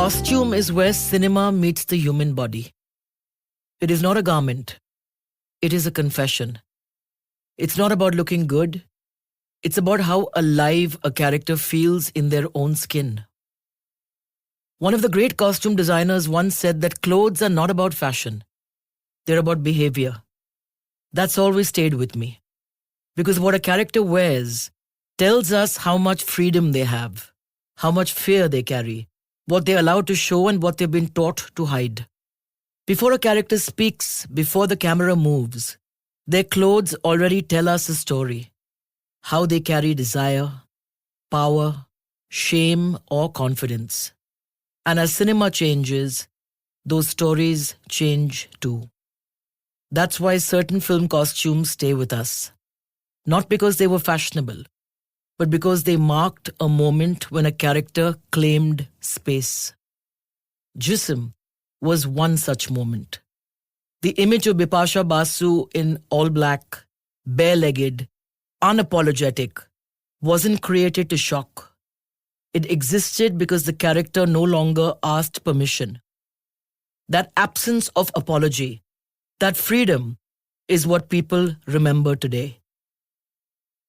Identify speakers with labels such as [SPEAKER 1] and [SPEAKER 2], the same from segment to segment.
[SPEAKER 1] Costume is where cinema meets the human body. It is not a garment. It is a confession. It's not about looking good. It's about how alive a character feels in their own skin. One of the great costume designers once said that clothes are not about fashion. They're about behavior. That's always stayed with me. Because what a character wears tells us how much freedom they have, how much fear they carry, what they're allowed to show and what they've been taught to hide. Before a character speaks, before the camera moves, their clothes already tell us a story. How they carry desire, power, shame, or confidence. And as cinema changes, those stories change too. That's why certain film costumes stay with us. Not because they were fashionable, but because they marked a moment when a character claimed space. Jism was one such moment. The image of Bipasha Basu in all black, bare-legged, unapologetic, wasn't created to shock. It existed because the character no longer asked permission. That absence of apology, that freedom, is what people remember today.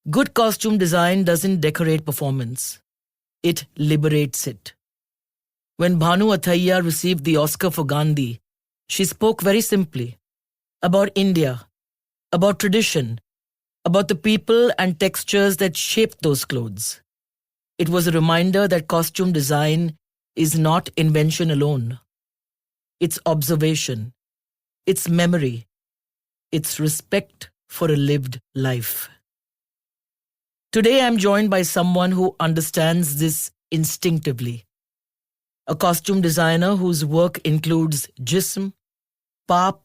[SPEAKER 1] Good costume design doesn't decorate performance. It liberates it. When Bhanu Athaiya received the Oscar for Gandhi, she spoke very simply about India, about tradition, about the people and textures that shaped those clothes. It was a reminder that costume design is not invention alone. It's observation, it's memory, it's respect for a lived life. Today I'm joined by someone who understands this instinctively. A costume designer whose work includes Jism, Paap,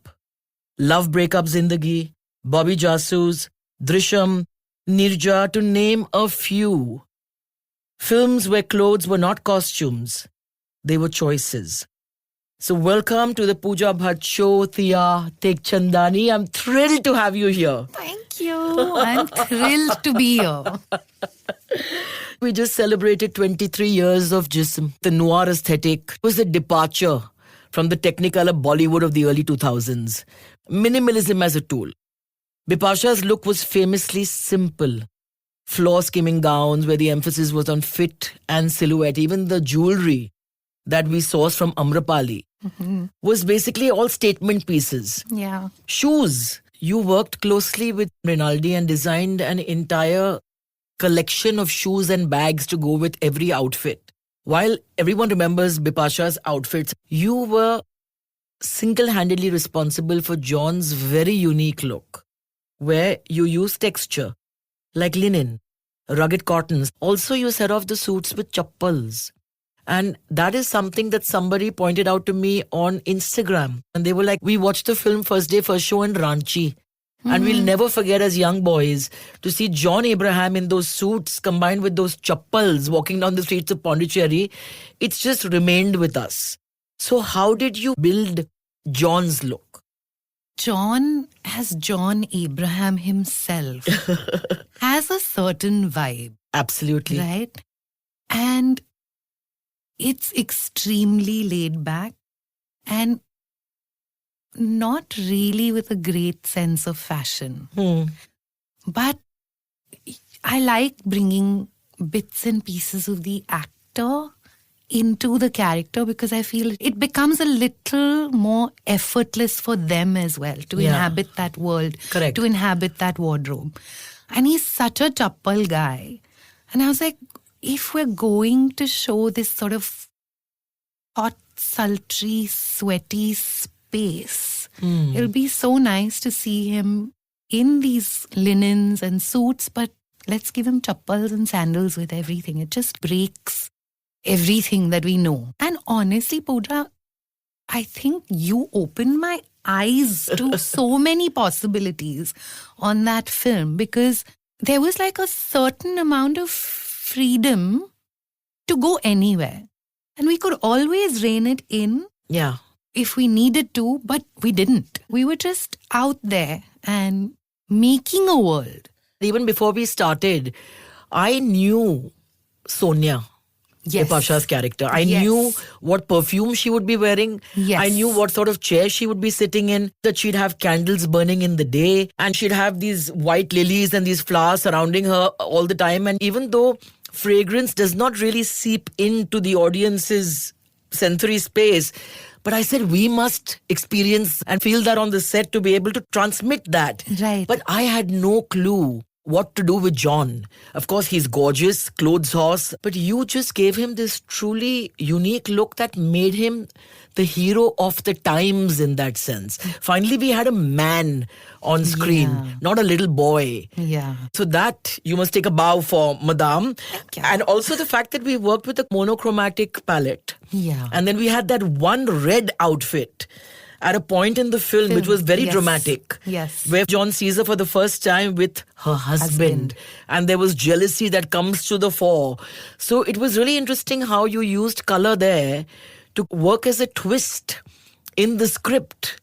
[SPEAKER 1] Love Breakup Zindagi, Bobby Jasu's, Drishyam, Nirja, to name a few. Films where clothes were not costumes, they were choices. So welcome to the Pooja Bhatt Show, Tia Teghchandani. I'm thrilled to have you here.
[SPEAKER 2] Thank you. I'm thrilled to be here.
[SPEAKER 1] We just celebrated 23 years of Jism. The noir aesthetic was a departure from the Technicolor Bollywood of the early 2000s. Minimalism as a tool. Bipasha's look was famously simple. Floor-skimming gowns where the emphasis was on fit and silhouette. Even the jewelry that we sourced from Amrapali was basically all statement pieces.
[SPEAKER 2] Yeah.
[SPEAKER 1] Shoes. You worked closely with Rinaldi and designed an entire collection of shoes and bags to go with every outfit. While everyone remembers Bipasha's outfits, you were single-handedly responsible for John's very unique look, where you used texture, like linen, rugged cottons. Also, you set off the suits with chappals. And that is something that somebody pointed out to me on Instagram. And they were like, we watched the film first day, first show in Ranchi. And we'll never forget as young boys to see John Abraham in those suits combined with those chappals walking down the streets of Pondicherry. It's just remained with us. So how did you build John's look?
[SPEAKER 2] John, as John Abraham himself, has a certain vibe.
[SPEAKER 1] Absolutely.
[SPEAKER 2] Right? And it's extremely laid back and not really with a great sense of fashion. But I like bringing bits and pieces of the actor into the character because I feel it becomes a little more effortless for them as well to inhabit that world,
[SPEAKER 1] Correct.
[SPEAKER 2] to inhabit that wardrobe. And he's such a chappal guy. And I was like, if we're going to show this sort of hot, sultry, sweaty space, it'll be so nice to see him in these linens and suits, but let's give him chappals and sandals with everything. It just breaks everything that we know. And honestly, Pooja, I think you opened my eyes to so many possibilities on that film because there was like a certain amount of freedom to go anywhere. And we could always rein it in if we needed to, but we didn't. We were just out there and making a world.
[SPEAKER 1] Even before we started, I knew Sonia.
[SPEAKER 2] Yes.
[SPEAKER 1] Bipasha's character. I
[SPEAKER 2] Yes.
[SPEAKER 1] knew what perfume she would be wearing.
[SPEAKER 2] Yes.
[SPEAKER 1] I knew what sort of chair she would be sitting in, that she'd have candles burning in the day, and she'd have these white lilies and these flowers surrounding her all the time. And even though fragrance does not really seep into the audience's sensory space, but I said we must experience and feel that on the set to be able to transmit that.
[SPEAKER 2] Right.
[SPEAKER 1] But I had no clue what to do with John. Of course, he's gorgeous, clothes horse, but you just gave him this truly unique look that made him the hero of the times in that sense. Finally, we had a man on screen,
[SPEAKER 2] Yeah.
[SPEAKER 1] not a little boy.
[SPEAKER 2] Yeah.
[SPEAKER 1] So that you must take a bow for, Madame.
[SPEAKER 2] you.
[SPEAKER 1] And also the fact that we worked with a monochromatic palette.
[SPEAKER 2] Yeah.
[SPEAKER 1] And then we had that one red outfit at a point in the film, which was very
[SPEAKER 2] Yes.
[SPEAKER 1] dramatic.
[SPEAKER 2] Yes.
[SPEAKER 1] Where John sees her for the first time with her husband. And there was jealousy that comes to the fore. So it was really interesting how you used color there to work as a twist in the script.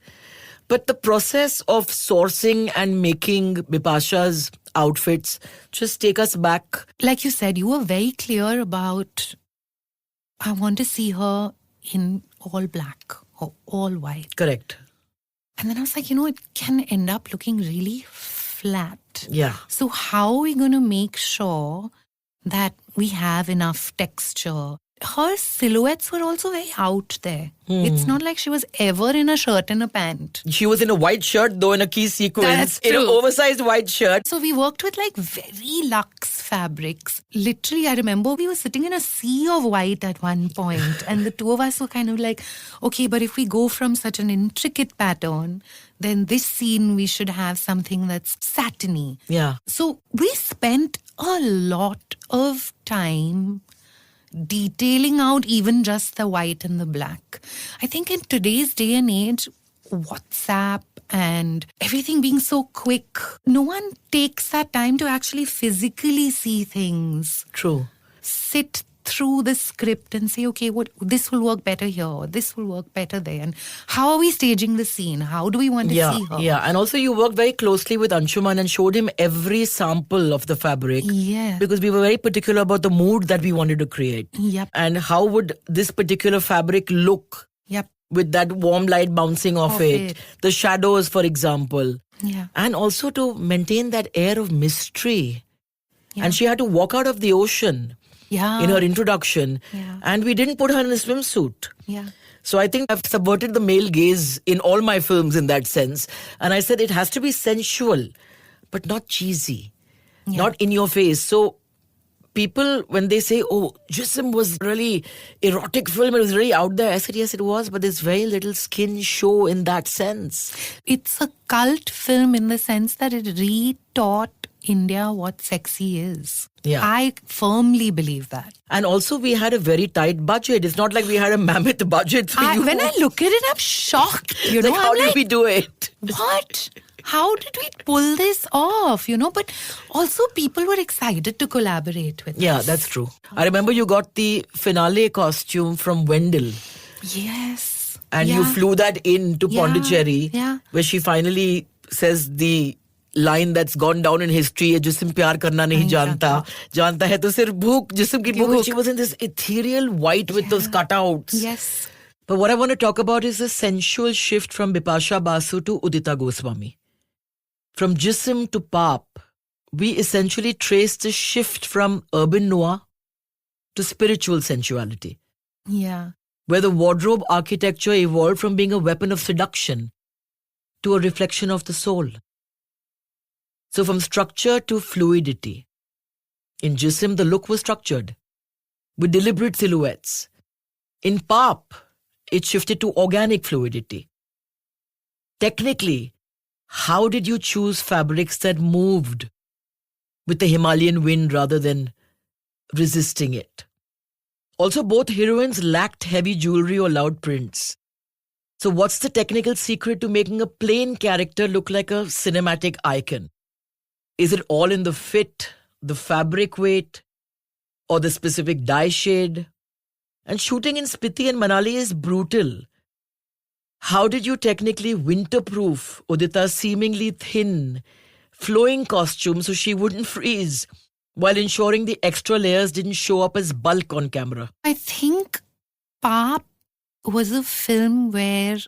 [SPEAKER 1] But the process of sourcing and making Bipasha's outfits, just take us back.
[SPEAKER 2] Like you said, you were very clear about, I want to see her in all black or all white.
[SPEAKER 1] Correct.
[SPEAKER 2] And then I was like, it can end up looking really flat.
[SPEAKER 1] Yeah.
[SPEAKER 2] So how are we going to make sure that we have enough texture? Her silhouettes were also very out there. It's not like she was ever in a shirt and a pant.
[SPEAKER 1] She was in a white shirt, though in a key sequence.
[SPEAKER 2] That's
[SPEAKER 1] in an
[SPEAKER 2] true.
[SPEAKER 1] oversized white shirt.
[SPEAKER 2] So we worked with like very luxe fabrics. Literally, I remember we were sitting in a sea of white at one point, and the two of us were kind of like, okay, but if we go from such an intricate pattern, then this scene we should have something that's satiny.
[SPEAKER 1] Yeah.
[SPEAKER 2] So we spent a lot of time detailing out even just the white and the black. I think in today's day and age, WhatsApp and everything being so quick, no one takes that time to actually physically see things.
[SPEAKER 1] True.
[SPEAKER 2] Sit through the script and say, okay, this will work better here, or this will work better there. And how are we staging the scene? How do we want to see her?
[SPEAKER 1] Yeah. And also you worked very closely with Anshuman and showed him every sample of the fabric.
[SPEAKER 2] Yeah.
[SPEAKER 1] Because we were very particular about the mood that we wanted to create.
[SPEAKER 2] Yep.
[SPEAKER 1] And how would this particular fabric look
[SPEAKER 2] Yep.
[SPEAKER 1] with that warm light bouncing off it. The shadows, for example.
[SPEAKER 2] Yeah.
[SPEAKER 1] And also to maintain that air of mystery.
[SPEAKER 2] Yeah.
[SPEAKER 1] And she had to walk out of the ocean
[SPEAKER 2] Yeah.
[SPEAKER 1] in her introduction.
[SPEAKER 2] Yeah.
[SPEAKER 1] And we didn't put her in a swimsuit.
[SPEAKER 2] Yeah.
[SPEAKER 1] So I think I've subverted the male gaze in all my films in that sense. And I said it has to be sensual, but not cheesy, not in your face. So people, when they say, oh, Jism was really erotic film, it was really out there. I said, yes, it was, but there's very little skin show in that sense.
[SPEAKER 2] It's a cult film in the sense that it retaught India what sexy is.
[SPEAKER 1] Yeah.
[SPEAKER 2] I firmly believe that.
[SPEAKER 1] And also we had a very tight budget. It's not like we had a mammoth budget. So
[SPEAKER 2] When I look at it, I'm shocked. You know,
[SPEAKER 1] like, how
[SPEAKER 2] I'm
[SPEAKER 1] did
[SPEAKER 2] like,
[SPEAKER 1] we do it?
[SPEAKER 2] what? How did we pull this off? But also people were excited to collaborate with
[SPEAKER 1] Yeah,
[SPEAKER 2] us.
[SPEAKER 1] that's true. I remember you got the finale costume from Wendell.
[SPEAKER 2] Yes.
[SPEAKER 1] And you flew that in to
[SPEAKER 2] Yeah,
[SPEAKER 1] Pondicherry,
[SPEAKER 2] yeah.
[SPEAKER 1] where she finally says the line that's gone down in history, जिस्म प्यार करना नहीं जानता, जानता है तो सिर्फ भूख, जिस्म की भूख. She was in this ethereal white with those cutouts.
[SPEAKER 2] Yes.
[SPEAKER 1] But what I want to talk about is the sensual shift from Bipasha Basu to Udita Goswami. From Jism to Pop, we essentially trace the shift from urban noir to spiritual sensuality,
[SPEAKER 2] Yeah.
[SPEAKER 1] where the wardrobe architecture evolved from being a weapon of seduction to a reflection of the soul. So from structure to fluidity. In Jism, the look was structured, with deliberate silhouettes. In Pop, it shifted to organic fluidity. Technically, how did you choose fabrics that moved with the Himalayan wind rather than resisting it? Also, both heroines lacked heavy jewelry or loud prints. So what's the technical secret to making a plain character look like a cinematic icon? Is it all in the fit, the fabric weight, or the specific dye shade? And shooting in Spiti and Manali is brutal. How did you technically winterproof Udita's seemingly thin, flowing costume so she wouldn't freeze while ensuring the extra layers didn't show up as bulk on camera.
[SPEAKER 2] I think Paap was a film where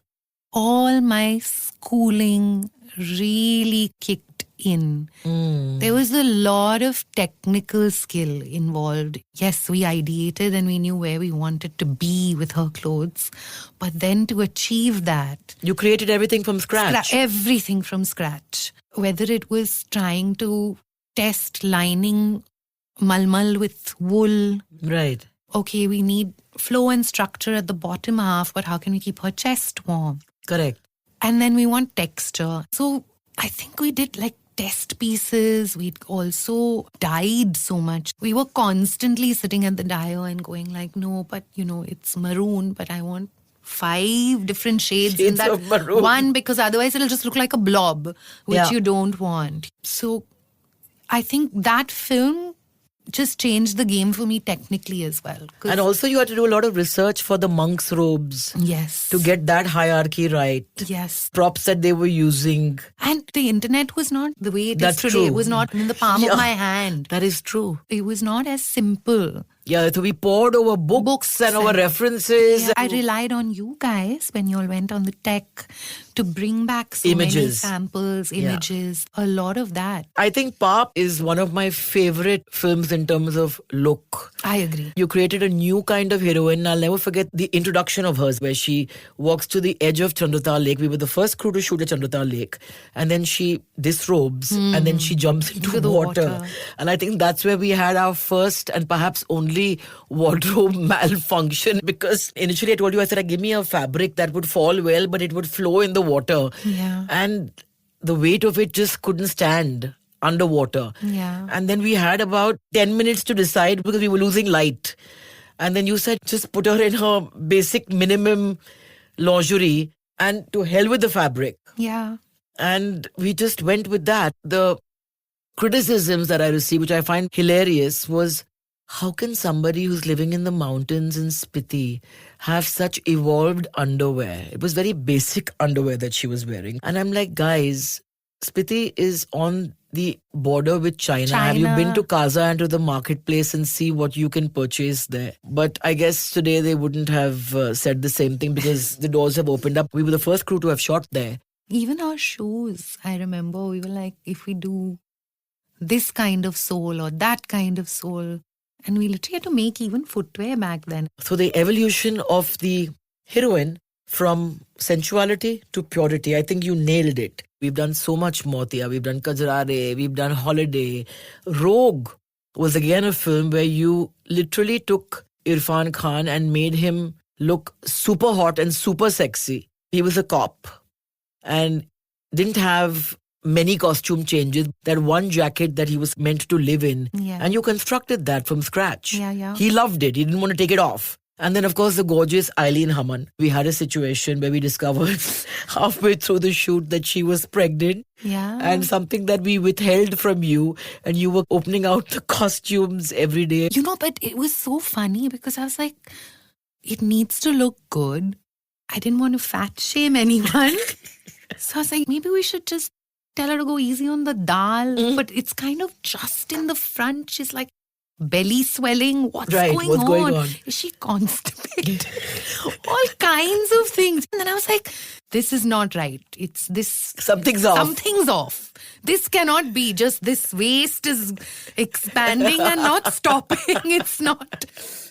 [SPEAKER 2] all my schooling really kicked in. There was a lot of technical skill involved. Yes, we ideated and we knew where we wanted to be with her clothes. But then to achieve that,
[SPEAKER 1] You created everything from scratch.
[SPEAKER 2] everything from scratch. Whether it was trying to test lining malmal with wool.
[SPEAKER 1] Right.
[SPEAKER 2] Okay, we need flow and structure at the bottom half, but how can we keep her chest warm?
[SPEAKER 1] Correct.
[SPEAKER 2] And then we want texture. So I think we did like test pieces. We'd also dyed so much. We were constantly sitting at the dyer and going like, no, but it's maroon, but I want 5 different shades in
[SPEAKER 1] Shades
[SPEAKER 2] that
[SPEAKER 1] of maroon.
[SPEAKER 2] one, because otherwise it'll just look like a blob, which
[SPEAKER 1] Yeah.
[SPEAKER 2] you don't want. So I think that film just changed the game for me technically as well. 'Cause-
[SPEAKER 1] And also you had to do a lot of research for the monks' robes
[SPEAKER 2] yes.
[SPEAKER 1] to get that hierarchy right.
[SPEAKER 2] Yes.
[SPEAKER 1] Props that they were using.
[SPEAKER 2] And the internet was not the way it
[SPEAKER 1] That's
[SPEAKER 2] is today.
[SPEAKER 1] true.
[SPEAKER 2] It was not in the palm
[SPEAKER 1] Yeah.
[SPEAKER 2] of my hand.
[SPEAKER 1] That is true.
[SPEAKER 2] It was not as simple.
[SPEAKER 1] Yeah, so we poured over books and over
[SPEAKER 2] and-
[SPEAKER 1] references.
[SPEAKER 2] Yeah, I relied on you guys when you all went on the tech to bring back so many
[SPEAKER 1] Images.
[SPEAKER 2] samples,
[SPEAKER 1] Yeah.
[SPEAKER 2] images, a lot of that.
[SPEAKER 1] I think Paap is one of my favorite films in terms of look.
[SPEAKER 2] I agree.
[SPEAKER 1] You created a new kind of heroine. I'll never forget the introduction of hers where she walks to the edge of Chandratal Lake. We were the first crew to shoot at Chandratal Lake. And then she disrobes and then she jumps into
[SPEAKER 2] the
[SPEAKER 1] water.
[SPEAKER 2] water.
[SPEAKER 1] And I think that's where we had our first and perhaps only wardrobe malfunction, because initially I told you, I said, give me a fabric that would fall well, but it would flow in the water.
[SPEAKER 2] Yeah.
[SPEAKER 1] And the weight of it just couldn't stand underwater.
[SPEAKER 2] Yeah.
[SPEAKER 1] And then we had about 10 minutes to decide because we were losing light. And then you said, just put her in her basic minimum lingerie and to hell with the fabric.
[SPEAKER 2] Yeah.
[SPEAKER 1] And we just went with that. The criticisms that I received, which I find hilarious, was how can somebody who's living in the mountains in Spiti have such evolved underwear? It was very basic underwear that she was wearing. And I'm like, guys, Spiti is on the border with China. Have you been to Kaza and to the marketplace and see what you can purchase there? But I guess today they wouldn't have said the same thing because the doors have opened up. We were the first crew to have shot there.
[SPEAKER 2] Even our shoes, I remember we were like, if we do this kind of sole or that kind of sole, and we literally had to make even footwear back then.
[SPEAKER 1] So the evolution of the heroine from sensuality to purity, I think you nailed it. We've done so much more, Tia. We've done Kajrare, we've done Holiday. Rogue was again a film where you literally took Irfan Khan and made him look super hot and super sexy. He was a cop and didn't have many costume changes. That one jacket that he was meant to live in.
[SPEAKER 2] Yeah.
[SPEAKER 1] And you constructed that from scratch.
[SPEAKER 2] Yeah.
[SPEAKER 1] He loved it. He didn't want to take it off. And then, of course, the gorgeous Eileen Haman. We had a situation where we discovered halfway through the shoot that she was pregnant.
[SPEAKER 2] Yeah.
[SPEAKER 1] And something that we withheld from you. And you were opening out the costumes every day.
[SPEAKER 2] But it was so funny because I was like, it needs to look good. I didn't want to fat shame anyone. So I was like, maybe we should just tell her to go easy on the dal. But it's kind of just in the front. She's like, belly swelling. What's going on? Is she constipated? All kinds of things. And then I was like, this is not right. It's this.
[SPEAKER 1] Something's off.
[SPEAKER 2] Something's off. This cannot be. Just this waist is expanding and not stopping. It's not.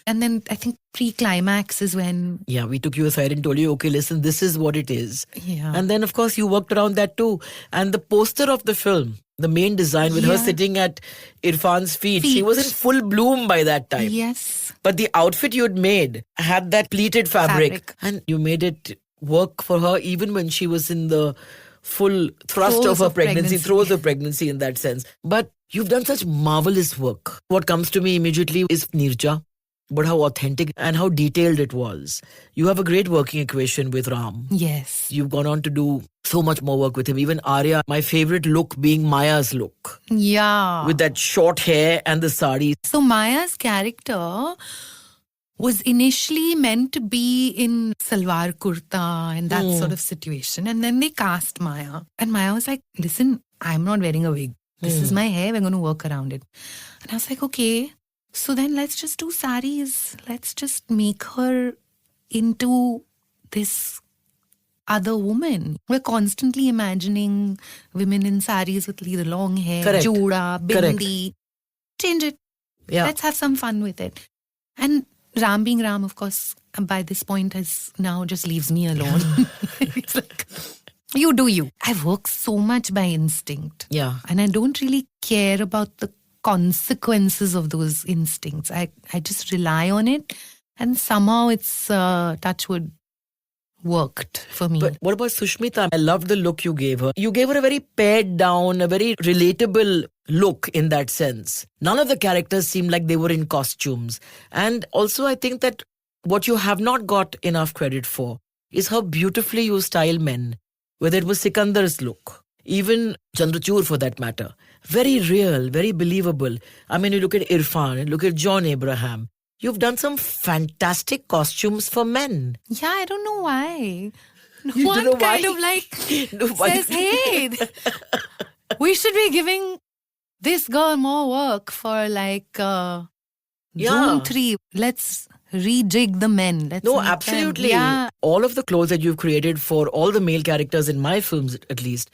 [SPEAKER 2] And then I think pre-climax is when...
[SPEAKER 1] Yeah, we took you aside and told you, okay, listen, this is what it is.
[SPEAKER 2] Yeah.
[SPEAKER 1] And then, of course, you worked around that too. And the poster of the film, the main design with her sitting at Irfan's feet, she was in full bloom by that time.
[SPEAKER 2] Yes.
[SPEAKER 1] But the outfit you had made had that pleated fabric. And you made it work for her even when she was in the full thrust
[SPEAKER 2] Throes
[SPEAKER 1] of her
[SPEAKER 2] of pregnancy.
[SPEAKER 1] throes of pregnancy in that sense. But you've done such marvelous work. What comes to me immediately is Nirja. But how authentic and how detailed it was. You have a great working equation with Ram.
[SPEAKER 2] Yes.
[SPEAKER 1] You've gone on to do so much more work with him. Even Arya, my favorite look being Maya's look.
[SPEAKER 2] Yeah.
[SPEAKER 1] With that short hair and the sari.
[SPEAKER 2] So Maya's character was initially meant to be in salwar kurta and that sort of situation. And then they cast Maya. And Maya was like, listen, I'm not wearing a wig. This is my hair. We're going to work around it. And I was like, okay, so then let's just do saris. Let's just make her into this other woman. We're constantly imagining women in saris with either long hair,
[SPEAKER 1] Correct.
[SPEAKER 2] joda,
[SPEAKER 1] Correct.
[SPEAKER 2] bindi. Change it.
[SPEAKER 1] Yeah.
[SPEAKER 2] Let's have some fun with it. And Ram being Ram, of course, by this point has now just leaves me alone. It's like, you do you. I work so much by instinct.
[SPEAKER 1] Yeah.
[SPEAKER 2] And I don't really care about the consequences of those instincts. I just rely on it. And somehow it's, touch wood, worked for me.
[SPEAKER 1] But what about Sushmita? I love the look you gave her. You gave her a very pared down, a very relatable look in that sense. None of the characters seemed like they were in costumes. And also I think that what you have not got enough credit for is how beautifully you style men. Whether it was Sikandar's look, even Chandrachur for that matter. Very real, very believable. I mean, you look at Irfan, look at John Abraham. You've done some fantastic costumes for men.
[SPEAKER 2] Yeah, I don't know why. No
[SPEAKER 1] You don't
[SPEAKER 2] one
[SPEAKER 1] know
[SPEAKER 2] kind
[SPEAKER 1] why?
[SPEAKER 2] of like
[SPEAKER 1] No, why?
[SPEAKER 2] says, hey, we should be giving this girl more work for like
[SPEAKER 1] Yeah.
[SPEAKER 2] June 3. Let's rejig the men. Let's
[SPEAKER 1] No,
[SPEAKER 2] make them-
[SPEAKER 1] absolutely.
[SPEAKER 2] Yeah.
[SPEAKER 1] All of the clothes that you've created for all the male characters in my films, at least,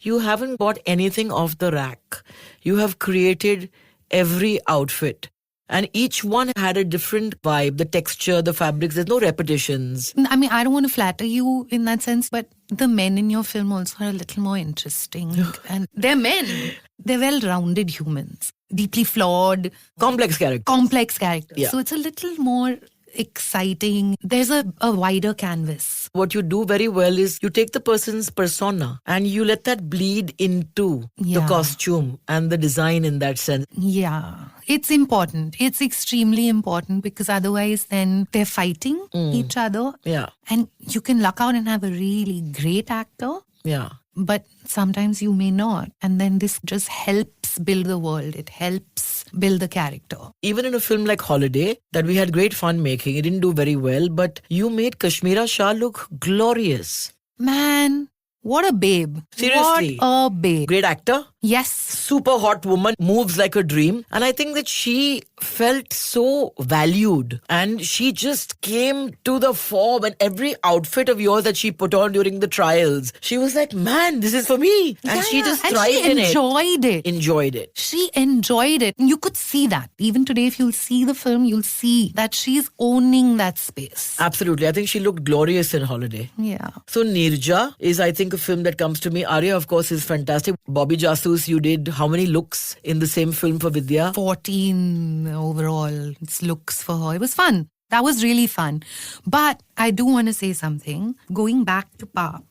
[SPEAKER 1] you haven't bought anything off the rack. You have created every outfit. And each one had a different vibe, the texture, the fabrics. There's no repetitions.
[SPEAKER 2] I mean, I don't want to flatter you in that sense, but the men in your film also are a little more interesting. And they're men. They're well-rounded humans. Deeply flawed,
[SPEAKER 1] Complex character.
[SPEAKER 2] complex characters.
[SPEAKER 1] Yeah.
[SPEAKER 2] So it's a little more exciting. There's a wider canvas.
[SPEAKER 1] What you do very well is you take the person's persona and you let that bleed into the
[SPEAKER 2] Yeah.
[SPEAKER 1] costume and the design in that sense.
[SPEAKER 2] Yeah. It's important. It's extremely important because otherwise then they're fighting each other.
[SPEAKER 1] Yeah.
[SPEAKER 2] And you can luck out and have a really great actor,
[SPEAKER 1] Yeah.
[SPEAKER 2] but sometimes you may not. And then this just helps build the world. It helps build the character.
[SPEAKER 1] Even in a film like Holiday, that we had great fun making, it didn't do very well, but you made Kashmira Shah look glorious.
[SPEAKER 2] Man, what a babe.
[SPEAKER 1] Seriously.
[SPEAKER 2] What a babe.
[SPEAKER 1] Great actor,
[SPEAKER 2] Yes.
[SPEAKER 1] super hot woman, moves like a dream. And I think that she felt so valued and she just came to the fore when every outfit of yours that she put on during the trials, she was like, man, this is for me. And she just
[SPEAKER 2] and
[SPEAKER 1] thrived
[SPEAKER 2] she
[SPEAKER 1] in it.
[SPEAKER 2] enjoyed it.
[SPEAKER 1] Enjoyed it.
[SPEAKER 2] She enjoyed it. You could see that. Even today, if you'll see the film, you'll see that she's owning that space.
[SPEAKER 1] Absolutely. I think she looked glorious in Holiday.
[SPEAKER 2] Yeah.
[SPEAKER 1] So Nirja is, I think, a film that comes to me. Arya, of course, is fantastic. Bobby Jasus, you did how many looks in the same film for Vidya?
[SPEAKER 2] 14 overall looks for her. It was fun. That was really fun. But I do want to say something. Going back to Paap,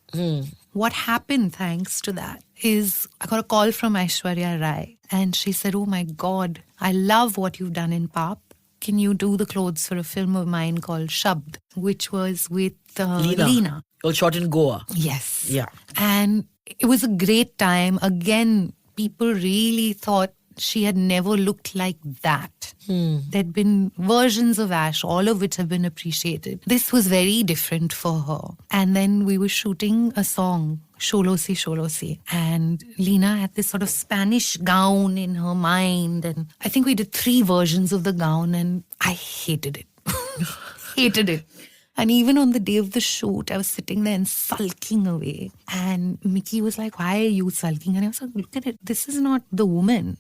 [SPEAKER 2] what happened thanks to that is I got a call from Aishwarya Rai and she said, oh my God, I love what you've done in Paap. Can you do the clothes for a film of mine called Shabd, which was with Leena?
[SPEAKER 1] All shot in Goa.
[SPEAKER 2] Yes.
[SPEAKER 1] Yeah.
[SPEAKER 2] And it was a great time. Again, people really thought she had never looked like that. There'd been versions of Ash, all of which have been appreciated. This was very different for her. And then we were shooting a song, Sholosi Sholosi. And Leena had this sort of Spanish gown in her mind. And I think we did 3 versions of the gown and I hated it. Hated it. And even on the day of the shoot, I was sitting there and sulking away. And Mickey was like, why are you sulking? And I was like, look at it. This is not the woman.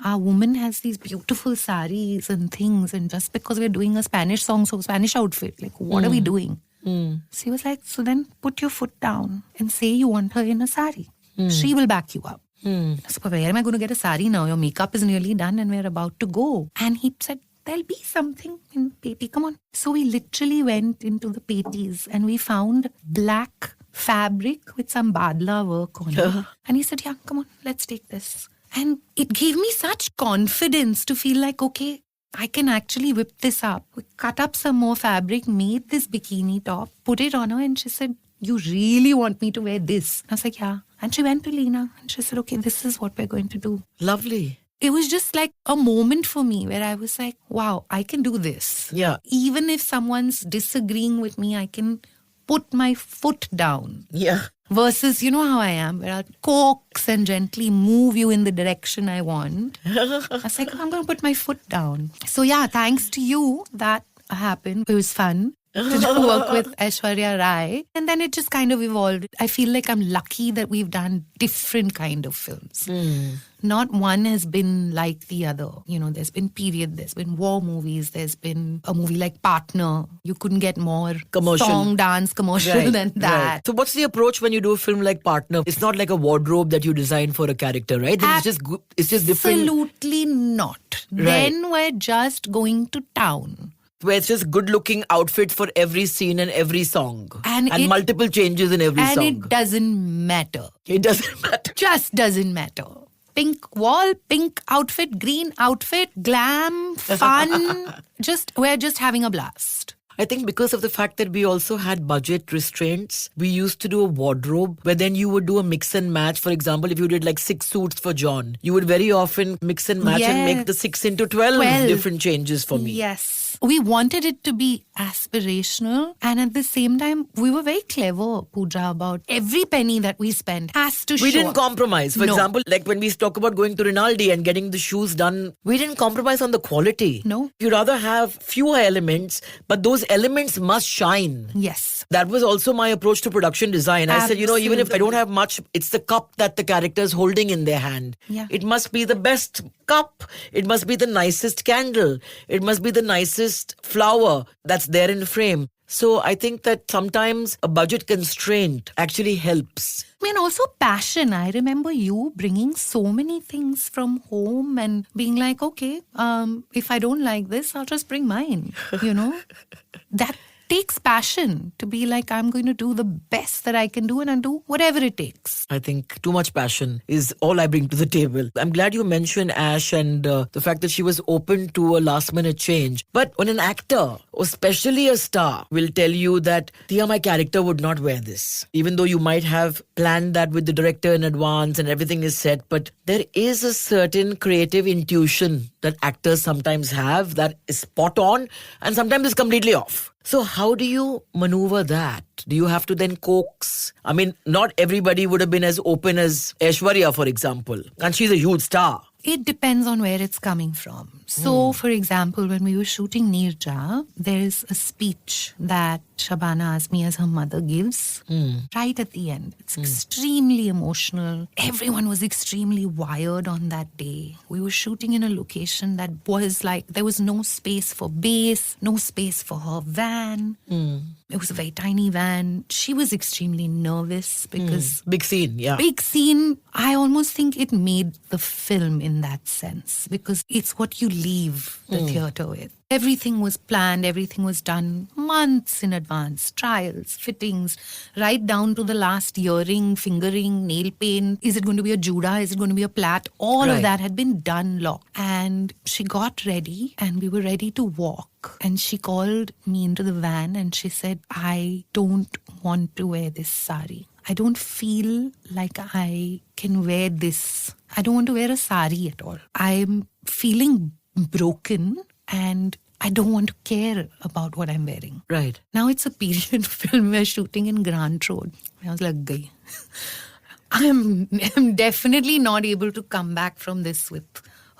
[SPEAKER 2] Our woman has these beautiful saris and things. And just because we're doing a Spanish song, so Spanish outfit, like, what are we doing? So he was like, so then put your foot down and say you want her in a sari. She will back you up. So where am I going to get a sari now? Your makeup is nearly done and we're about to go. And he said, there'll be something in Peti. Come on. So we literally went into the Petis and we found black fabric with some badla work on it. And he said, yeah, come on, let's take this. And it gave me such confidence to feel like, okay, I can actually whip this up. We cut up some more fabric, made this bikini top, put it on her, and she said, you really want me to wear this? I was like, yeah. And she went to Leena and she said, okay, this is what we're going to do.
[SPEAKER 1] Lovely.
[SPEAKER 2] It was just like a moment for me where I was like, wow, I can do this.
[SPEAKER 1] Yeah.
[SPEAKER 2] Even if someone's disagreeing with me, I can put my foot down.
[SPEAKER 1] Yeah.
[SPEAKER 2] Versus, you know how I am, where I'll coax and gently move you in the direction I want. I was like, I'm going to put my foot down. So yeah, thanks to you, that happened. It was fun to work with Aishwarya Rai. And then it just kind of evolved. I feel like I'm lucky that we've done different kind of films. Not one has been like the other. You know, there's been period, there's been war movies, there's been a movie like Partner. You couldn't get more
[SPEAKER 1] Commercial.
[SPEAKER 2] song, dance, commercial than that.
[SPEAKER 1] Right. So what's the approach when you do a film like Partner? It's not like a wardrobe that you design for a character, right? It's just different.
[SPEAKER 2] Absolutely not.
[SPEAKER 1] Right.
[SPEAKER 2] Then we're just going to town.
[SPEAKER 1] Where it's just good-looking outfits for every scene and every song.
[SPEAKER 2] And
[SPEAKER 1] multiple changes in every
[SPEAKER 2] And
[SPEAKER 1] song.
[SPEAKER 2] it doesn't matter.
[SPEAKER 1] It doesn't matter.
[SPEAKER 2] Just doesn't matter. Pink wall, pink outfit, green outfit, glam, fun. We're just having a blast.
[SPEAKER 1] I think because of the fact that we also had budget restraints, we used to do a wardrobe where then you would do a mix and match. For example, if you did like 6 suits for John, you would very often mix and match and make the 6 into 12 different changes for me.
[SPEAKER 2] Yes. We wanted it to be aspirational, and at the same time, we were very clever, Pooja, about every penny that we spent has to show.
[SPEAKER 1] We didn't compromise. For
[SPEAKER 2] No.
[SPEAKER 1] example, like when we talk about going to Rinaldi and getting the shoes done, we didn't compromise on the quality.
[SPEAKER 2] No.
[SPEAKER 1] You'd rather have fewer elements, but those elements must shine.
[SPEAKER 2] Yes.
[SPEAKER 1] That was also my approach to production design. I said, even if I don't
[SPEAKER 2] Absolutely.
[SPEAKER 1] have much, it's the cup that the character is holding in their hand.
[SPEAKER 2] Yeah.
[SPEAKER 1] It must be the best cup. It must be the nicest candle. It must be the nicest flower that's there in frame. So I think that sometimes a budget constraint actually helps.
[SPEAKER 2] I mean, also passion. I remember you bringing so many things from home and being like, okay, if I don't like this, I'll just bring mine, you know? That takes passion to be like, I'm going to do the best that I can do and I'll do whatever it takes.
[SPEAKER 1] I think too much passion is all I bring to the table. I'm glad you mentioned Ash and the fact that she was open to a last minute change. But when an actor, or especially a star, will tell you that, Tia, my character would not wear this. Even though you might have planned that with the director in advance and everything is set, but there is a certain creative intuition that actors sometimes have that is spot on and sometimes is completely off. So how do you maneuver that? Do you have to then coax? I mean, not everybody would have been as open as Aishwarya, for example. And she's a huge star.
[SPEAKER 2] It depends on where it's coming from. So, for example, when we were shooting Neerja, there's a speech that Shabana Azmi as her mother gives right at the end. It's extremely emotional. Everyone was extremely wired on that day. We were shooting in a location that was like, there was no space for bass, no space for her van. It was a very tiny van. She was extremely nervous because
[SPEAKER 1] Big scene, yeah.
[SPEAKER 2] big scene, I almost think it made the film in that sense because it's what you leave the theatre with. Everything was planned, everything was done months in advance. Trials, fittings, right down to the last earring, fingering, nail paint. Is it going to be a Judah? Is it going to be a plait? All
[SPEAKER 1] Right.
[SPEAKER 2] of that had been done long. And she got ready and we were ready to walk. And she called me into the van and she said, I don't want to wear this sari. I don't feel like I can wear this. I don't want to wear a sari at all. I'm feeling broken and I don't want to care about what I'm wearing.
[SPEAKER 1] Right.
[SPEAKER 2] Now it's a period film we're shooting in Grant Road. I was like, Gay. I'm definitely not able to come back from this with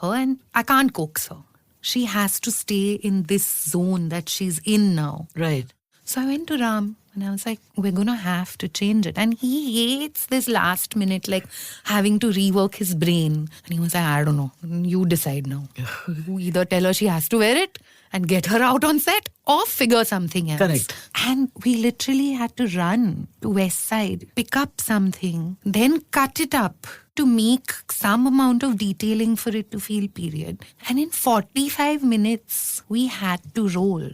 [SPEAKER 2] her and I can't coax her. She has to stay in this zone that she's in now.
[SPEAKER 1] Right.
[SPEAKER 2] So I went to Ram and I was like, we're going to have to change it. And he hates this last minute, like having to rework his brain. And he was like, I don't know. You decide now. You either tell her she has to wear it and get her out on set or figure something else.
[SPEAKER 1] Correct.
[SPEAKER 2] And we literally had to run to West Side, pick up something, then cut it up to make some amount of detailing for it to feel period. And in 45 minutes, we had to roll.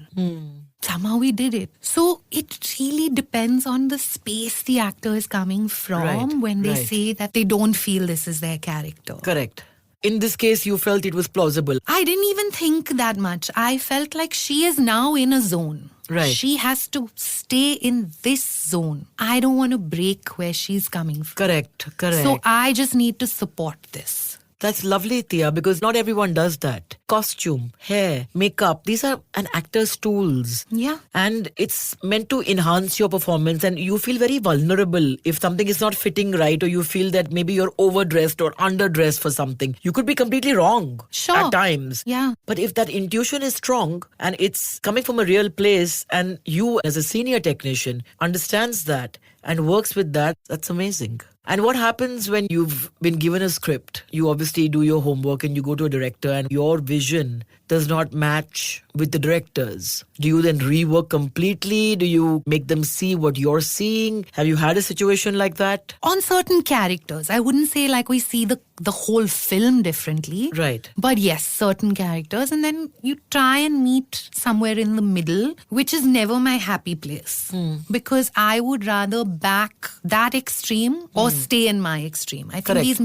[SPEAKER 2] Somehow we did it. So it really depends on the space the actor is coming from
[SPEAKER 1] Right,
[SPEAKER 2] when they
[SPEAKER 1] right.
[SPEAKER 2] say that they don't feel this is their character.
[SPEAKER 1] Correct. In this case, you felt it was plausible.
[SPEAKER 2] I didn't even think that much. I felt like she is now in a zone.
[SPEAKER 1] Right.
[SPEAKER 2] She has to stay in this zone. I don't want to break where she's coming from.
[SPEAKER 1] Correct.
[SPEAKER 2] So I just need to support this.
[SPEAKER 1] That's lovely, Tia, because not everyone does that. costume, hair, makeup. These are an actor's tools.
[SPEAKER 2] Yeah.
[SPEAKER 1] And it's meant to enhance your performance, and you feel very vulnerable if something is not fitting right, or you feel that maybe you're overdressed or underdressed for something. You could be completely wrong
[SPEAKER 2] Sure.
[SPEAKER 1] at times.
[SPEAKER 2] Yeah.
[SPEAKER 1] But if that intuition is strong and it's coming from a real place, and you as a senior technician understands that and works with that, that's amazing. And what happens when you've been given a script? You obviously do your homework and you go to a director and your vision does not match with the director's. Do you then rework completely? Do you make them see what you're seeing? Have you had a situation like that?
[SPEAKER 2] On certain characters, I wouldn't say like we see the whole film differently.
[SPEAKER 1] Right.
[SPEAKER 2] But yes, certain characters. And then you try and meet somewhere in the middle, which is never my happy place. Because I would rather back that extreme or stay in my extreme. I think
[SPEAKER 1] Correct.
[SPEAKER 2] these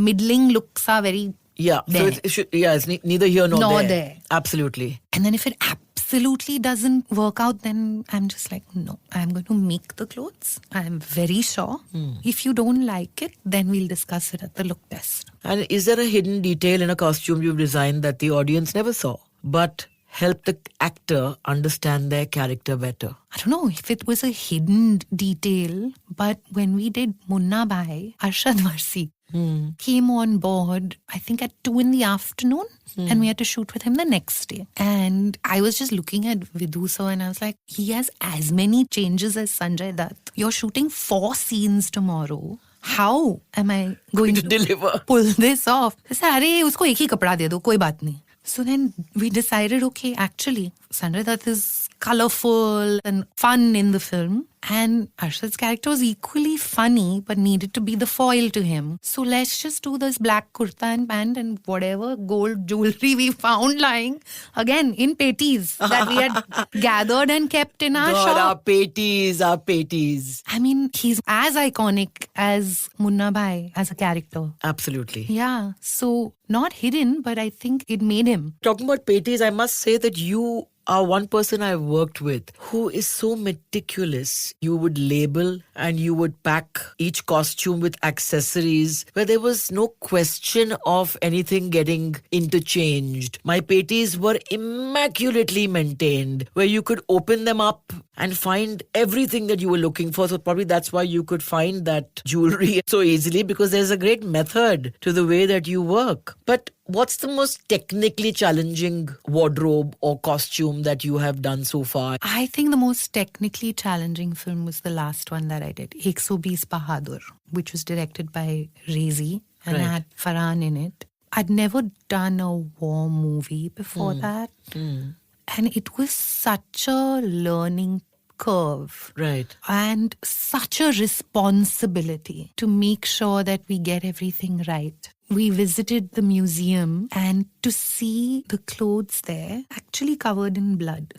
[SPEAKER 2] middling looks are very
[SPEAKER 1] Yeah.
[SPEAKER 2] there.
[SPEAKER 1] So it's neither here nor
[SPEAKER 2] Nor
[SPEAKER 1] there.
[SPEAKER 2] there.
[SPEAKER 1] Absolutely.
[SPEAKER 2] And then if it absolutely doesn't work out, then I'm just like, no, I'm going to make the clothes. I'm very sure. If you don't like it, then we'll discuss it at the look test.
[SPEAKER 1] And is there a hidden detail in a costume you've designed that the audience never saw, but help the actor understand their character better?
[SPEAKER 2] I don't know if it was a hidden detail, but when we did Munna Bhai, Arshad Varsi came on board, I think at 2 PM, and we had to shoot with him the next day. And I was just looking at Vidhu sir and I was like, he has as many changes as Sanjay Dutt. You're shooting 4 scenes tomorrow. How am I going
[SPEAKER 1] To deliver.
[SPEAKER 2] pull this off? I said, "Arey, usko ek hi kapda de do, koi baat nahi." So then we decided, okay, actually, Sanjay Dutt is colorful and fun in the film. And Arshad's character was equally funny, but needed to be the foil to him. So let's just do this black kurta and pant and whatever gold jewelry we found lying, again, in petis that we had gathered and kept in our
[SPEAKER 1] God,
[SPEAKER 2] shop.
[SPEAKER 1] our patties.
[SPEAKER 2] I mean, he's as iconic as Munna Bhai as a character.
[SPEAKER 1] Absolutely.
[SPEAKER 2] Yeah, so not hidden, but I think it made him.
[SPEAKER 1] Talking about patties, I must say that you are one person I've worked with who is so meticulous. You would label and you would pack each costume with accessories where there was no question of anything getting interchanged. My patties were immaculately maintained, where you could open them up and find everything that you were looking for. So probably that's why you could find that jewelry so easily, because there's a great method to the way that you work. But what's the most technically challenging wardrobe or costume that you have done so far?
[SPEAKER 2] I think the most technically challenging film was the last one that I did, 120 Bahadur, which was directed by Rezi and
[SPEAKER 1] Right.
[SPEAKER 2] had Farhan in it. I'd never done a war movie before that. And it was such a learning curve.
[SPEAKER 1] Right.
[SPEAKER 2] And such a responsibility to make sure that we get everything right. We visited the museum and to see the clothes there actually covered in blood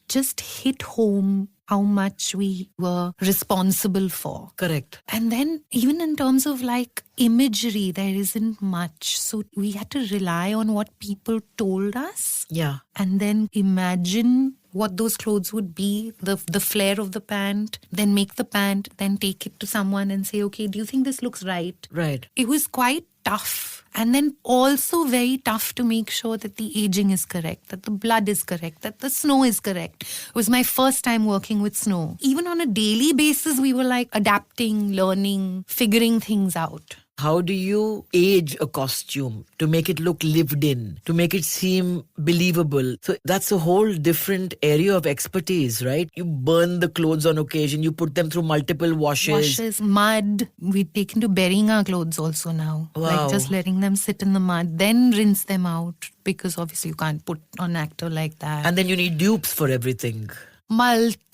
[SPEAKER 2] just hit home how much we were responsible for.
[SPEAKER 1] Correct.
[SPEAKER 2] And then even in terms of like imagery, there isn't much. So we had to rely on what people told us
[SPEAKER 1] Yeah.
[SPEAKER 2] and then imagine what those clothes would be, the flare of the pant, then make the pant, then take it to someone and say, okay, do you think this looks right?
[SPEAKER 1] Right.
[SPEAKER 2] It was quite tough. And then also very tough to make sure that the aging is correct, that the blood is correct, that the snow is correct. It was my first time working with snow. Even on a daily basis, we were like adapting, learning, figuring things out.
[SPEAKER 1] How do you age a costume to make it look lived in, to make it seem believable? So that's a whole different area of expertise, right? You burn the clothes on occasion, you put them through multiple washes.
[SPEAKER 2] Mud. We've taken to burying our clothes also now.
[SPEAKER 1] Wow.
[SPEAKER 2] Like just letting them sit in the mud, then rinse them out because obviously you can't put on an actor like that.
[SPEAKER 1] And then you need dupes for everything.
[SPEAKER 2] Multiple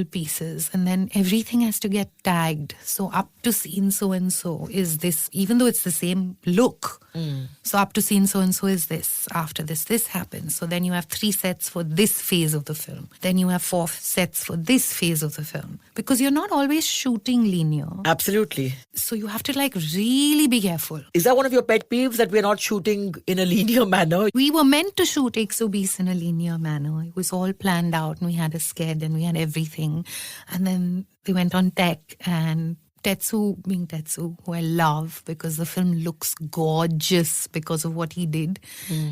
[SPEAKER 2] pieces, and then everything has to get tagged. So up to scene so and so is this, even though it's the same look. So up to scene so and so is this. After this happens. So then you have 3 sets for this phase of the film. Then you have 4 sets for this phase of the film. Because you're not always shooting linear.
[SPEAKER 1] Absolutely.
[SPEAKER 2] So you have to like really be careful.
[SPEAKER 1] Is that one of your pet peeves, that we're not shooting in a linear manner?
[SPEAKER 2] We were meant to shoot Exobis in a linear manner. It was all planned out and we had a sked and we had everything. And then we went on tech and Tetsu being Tetsu, who I love because the film looks gorgeous because of what he did,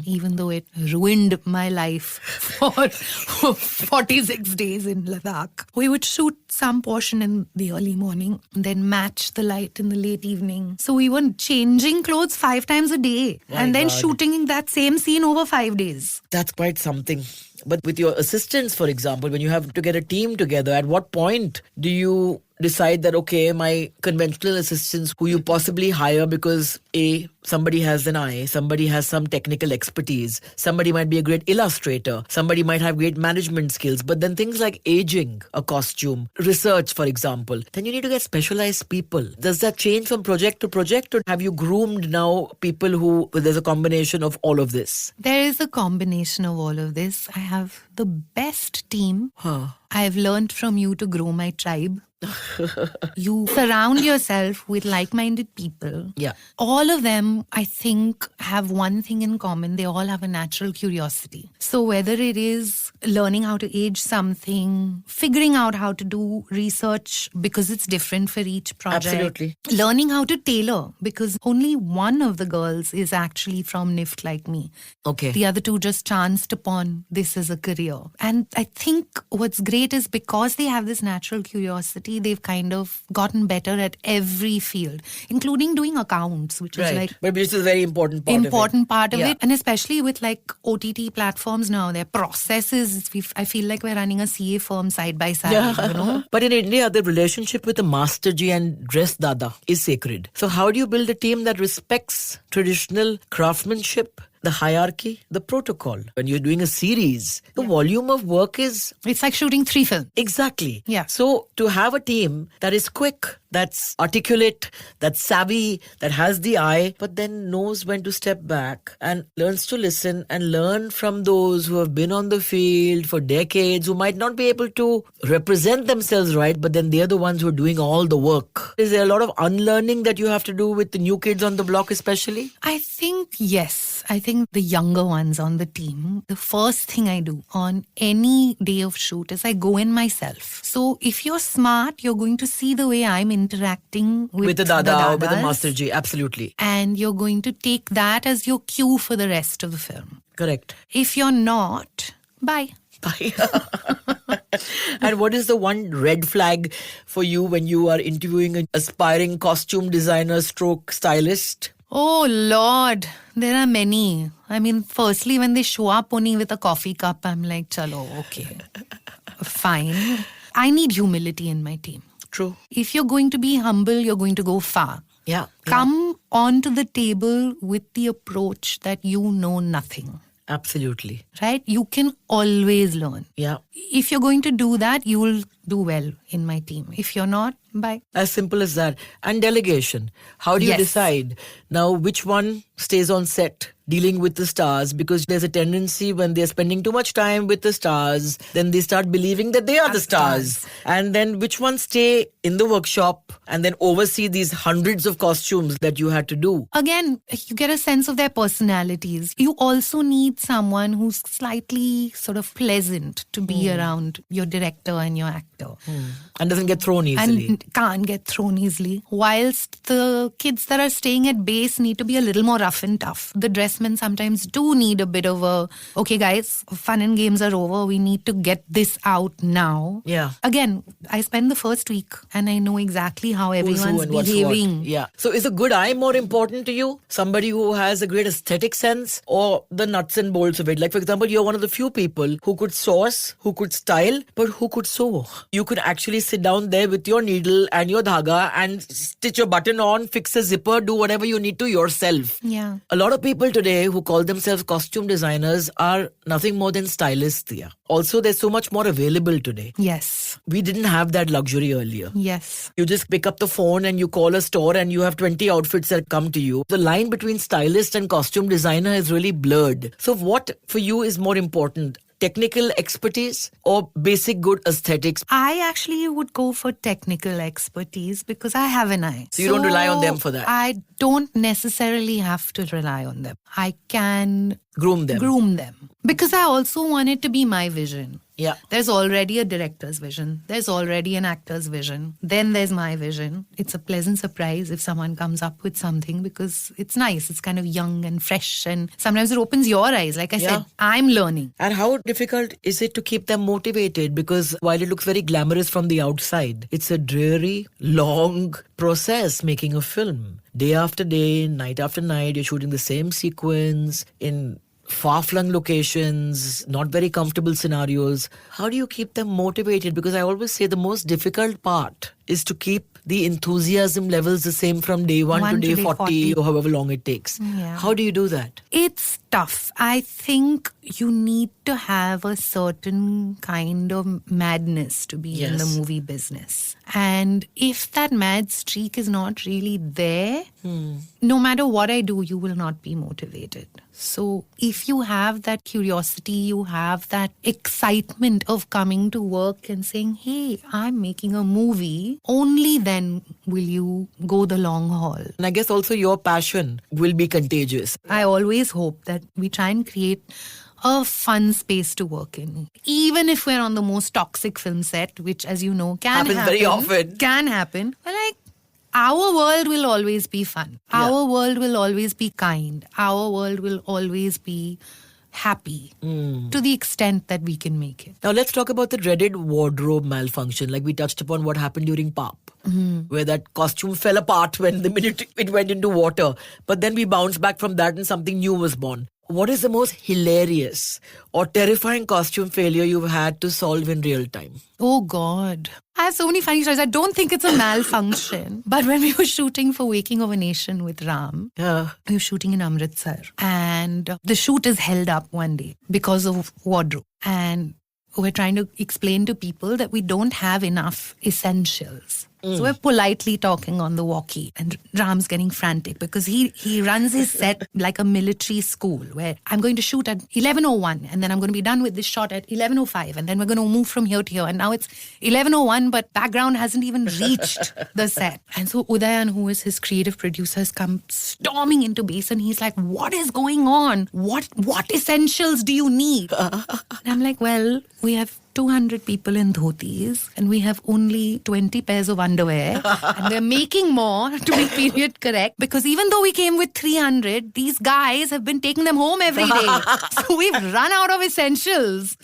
[SPEAKER 2] even though it ruined my life for 46 days in Ladakh. We would shoot some portion in the early morning, then match the light in the late evening. So we were changing clothes 5 times a day and then
[SPEAKER 1] God.
[SPEAKER 2] shooting that same scene over 5 days.
[SPEAKER 1] That's quite something. But with your assistants, for example, when you have to get a team together, at what point do you decide that, okay, my conventional assistants who you possibly hire because A, somebody has an eye, somebody has some technical expertise, somebody might be a great illustrator, somebody might have great management skills, but then things like aging a costume, research, for example, then you need to get specialized people. Does that change from project to project, or have you groomed now people who, there's a combination of all of this?
[SPEAKER 2] There is a combination of all of this. I have the best team.
[SPEAKER 1] Huh.
[SPEAKER 2] I've learned from you to grow my tribe. You surround yourself with like-minded people.
[SPEAKER 1] Yeah.
[SPEAKER 2] All of them, I think, have one thing in common. They all have a natural curiosity. So whether it is learning how to age something, figuring out how to do research because it's different for each project.
[SPEAKER 1] Absolutely.
[SPEAKER 2] Learning how to tailor because only one of the girls is actually from NIFT like me.
[SPEAKER 1] Okay.
[SPEAKER 2] The other two just chanced upon this as a career. And I think what's great is because they have this natural curiosity, they've kind of gotten better at every field, including doing accounts, which is like
[SPEAKER 1] but this is a very important part of it.
[SPEAKER 2] of it. And especially with like OTT platforms now, their processes, I feel like we're running a CA firm side by side, you know?
[SPEAKER 1] But in India, the relationship with the Master Ji and Dress Dada is sacred. So how do you build a team that respects traditional craftsmanship, the hierarchy, the protocol? When you're doing a series, the volume of work is...
[SPEAKER 2] It's like shooting 3 films.
[SPEAKER 1] Exactly.
[SPEAKER 2] Yeah.
[SPEAKER 1] So to have a team that is quick, that's articulate, that's savvy, that has the eye, but then knows when to step back and learns to listen and learn from those who have been on the field for decades, who might not be able to represent themselves right, but then they're the ones who are doing all the work. Is there a lot of unlearning that you have to do with the new kids on the block especially?
[SPEAKER 2] I think, yes. I think the younger ones on the team, the first thing I do on any day of shoot is I go in myself. So if you're smart, you're going to see the way I'm interacting with
[SPEAKER 1] the Dada or with the
[SPEAKER 2] Dadas,
[SPEAKER 1] Master Ji, absolutely.
[SPEAKER 2] and you're going to take that as your cue for the rest of the film.
[SPEAKER 1] Correct.
[SPEAKER 2] If you're not, bye.
[SPEAKER 1] And what is the one red flag for you when you are interviewing an aspiring costume designer stroke stylist?
[SPEAKER 2] Oh Lord, there are many. I mean, firstly, when they show up only with a coffee cup, I'm like, chalo, okay, fine. I need humility in my team.
[SPEAKER 1] True.
[SPEAKER 2] If you're going to be humble, you're going to go far.
[SPEAKER 1] Yeah.
[SPEAKER 2] Come onto the table with the approach that you know nothing.
[SPEAKER 1] Absolutely.
[SPEAKER 2] Right? You can always learn.
[SPEAKER 1] Yeah.
[SPEAKER 2] If you're going to do that, you will do well in my team. If you're not, bye.
[SPEAKER 1] As simple as that. And delegation. How do you
[SPEAKER 2] Yes.
[SPEAKER 1] decide now which one stays on set dealing with the stars? Because there's a tendency when they're spending too much time with the stars, then they start believing that they are the stars. And then which ones stay in the workshop and then oversee these hundreds of costumes that you had to do?
[SPEAKER 2] Again, you get a sense of their personalities. You also need someone who's slightly sort of pleasant to be around your director and your actor.
[SPEAKER 1] And doesn't get thrown easily.
[SPEAKER 2] And can't get thrown easily. Whilst the kids that are staying at base need to be a little more rough and tough. The dressmen sometimes do need a bit of a, okay guys, fun and games are over. We need to get this out now.
[SPEAKER 1] Yeah.
[SPEAKER 2] Again, I spend the first week and I know exactly how
[SPEAKER 1] Who's who
[SPEAKER 2] everyone's
[SPEAKER 1] and what's what.
[SPEAKER 2] behaving.
[SPEAKER 1] Yeah. So is a good eye more important to you? Somebody who has a great aesthetic sense, or the nuts and bolts of it? Like, for example, you're one of the few people who could source, who could style, but who could sew. You could actually sit down there with your needle and your dhaga and stitch a button on, fix a zipper, do whatever you need to yourself.
[SPEAKER 2] Yeah.
[SPEAKER 1] A lot of people today who call themselves costume designers are nothing more than stylists. Yeah. Also, there's so much more available today.
[SPEAKER 2] Yes.
[SPEAKER 1] We didn't have that luxury earlier.
[SPEAKER 2] Yes.
[SPEAKER 1] You just pick up the phone and you call a store and you have 20 outfits that come to you. The line between stylist and costume designer is really blurred. So what for you is more important? Technical expertise or basic good aesthetics?
[SPEAKER 2] I actually would go for technical expertise because I have an eye.
[SPEAKER 1] So you don't rely on them for that?
[SPEAKER 2] I don't necessarily have to rely on them. I can
[SPEAKER 1] Groom them.
[SPEAKER 2] groom them. Because I also want it to be my vision.
[SPEAKER 1] Yeah.
[SPEAKER 2] There's already a director's vision. There's already an actor's vision. Then there's my vision. It's a pleasant surprise if someone comes up with something because it's nice. It's kind of young and fresh. And sometimes it opens your eyes. Like I
[SPEAKER 1] Yeah.
[SPEAKER 2] said, I'm learning.
[SPEAKER 1] And how difficult is it to keep them motivated? Because while it looks very glamorous from the outside, it's a dreary, long process making a film. Day after day, night after night, you're shooting the same sequence in far-flung locations, not very comfortable scenarios. How do you keep them motivated? Because I always say the most difficult part is to keep the enthusiasm levels the same from day 1 to day 40 or however long it takes.
[SPEAKER 2] Yeah.
[SPEAKER 1] How do you do that?
[SPEAKER 2] It's tough. I think you need to have a certain kind of madness to be in the
[SPEAKER 1] Yes.
[SPEAKER 2] movie business. And if that mad streak is not really there, no matter what I do, you will not be motivated. So if you have that curiosity, you have that excitement of coming to work and saying, hey, I'm making a movie, only then will you go the long haul.
[SPEAKER 1] And I guess also your passion will be contagious.
[SPEAKER 2] I always hope that we try and create a fun space to work in. Even if we're on the most toxic film set, which as you know can
[SPEAKER 1] Happens
[SPEAKER 2] happen.
[SPEAKER 1] very often.
[SPEAKER 2] Can happen. But like, our world will always be fun.
[SPEAKER 1] Yeah.
[SPEAKER 2] Our world will always be kind. Our world will always be happy to the extent that we can make it.
[SPEAKER 1] Now let's talk about the dreaded wardrobe malfunction. Like we touched upon what happened during PAP, where that costume fell apart when the minute it went into water. But then we bounced back from that and something new was born. What is the most hilarious or terrifying costume failure you've had to solve in real time?
[SPEAKER 2] Oh God. I have so many funny stories. I don't think it's a malfunction. But when we were shooting for Waking of a Nation with Ram,
[SPEAKER 1] Yeah.
[SPEAKER 2] we were shooting in Amritsar. And the shoot is held up one day because of wardrobe. And we're trying to explain to people that we don't have enough essentials. So we're politely talking on the walkie, and Ram's getting frantic because he runs his set like a military school where I'm going to shoot at 11:01 and then I'm going to be done with this shot at 11:05 and then we're going to move from here to here, and now it's 11:01 but background hasn't even reached the set. And so Udayan, who is his creative producer, has come storming into base and he's like, what is going on? What essentials do you need? And I'm like, well, we have 200 people in dhotis and we have only 20 pairs of underwear and they're making more to be period correct because even though we came with 300, these guys have been taking them home every day. So we've run out of essentials.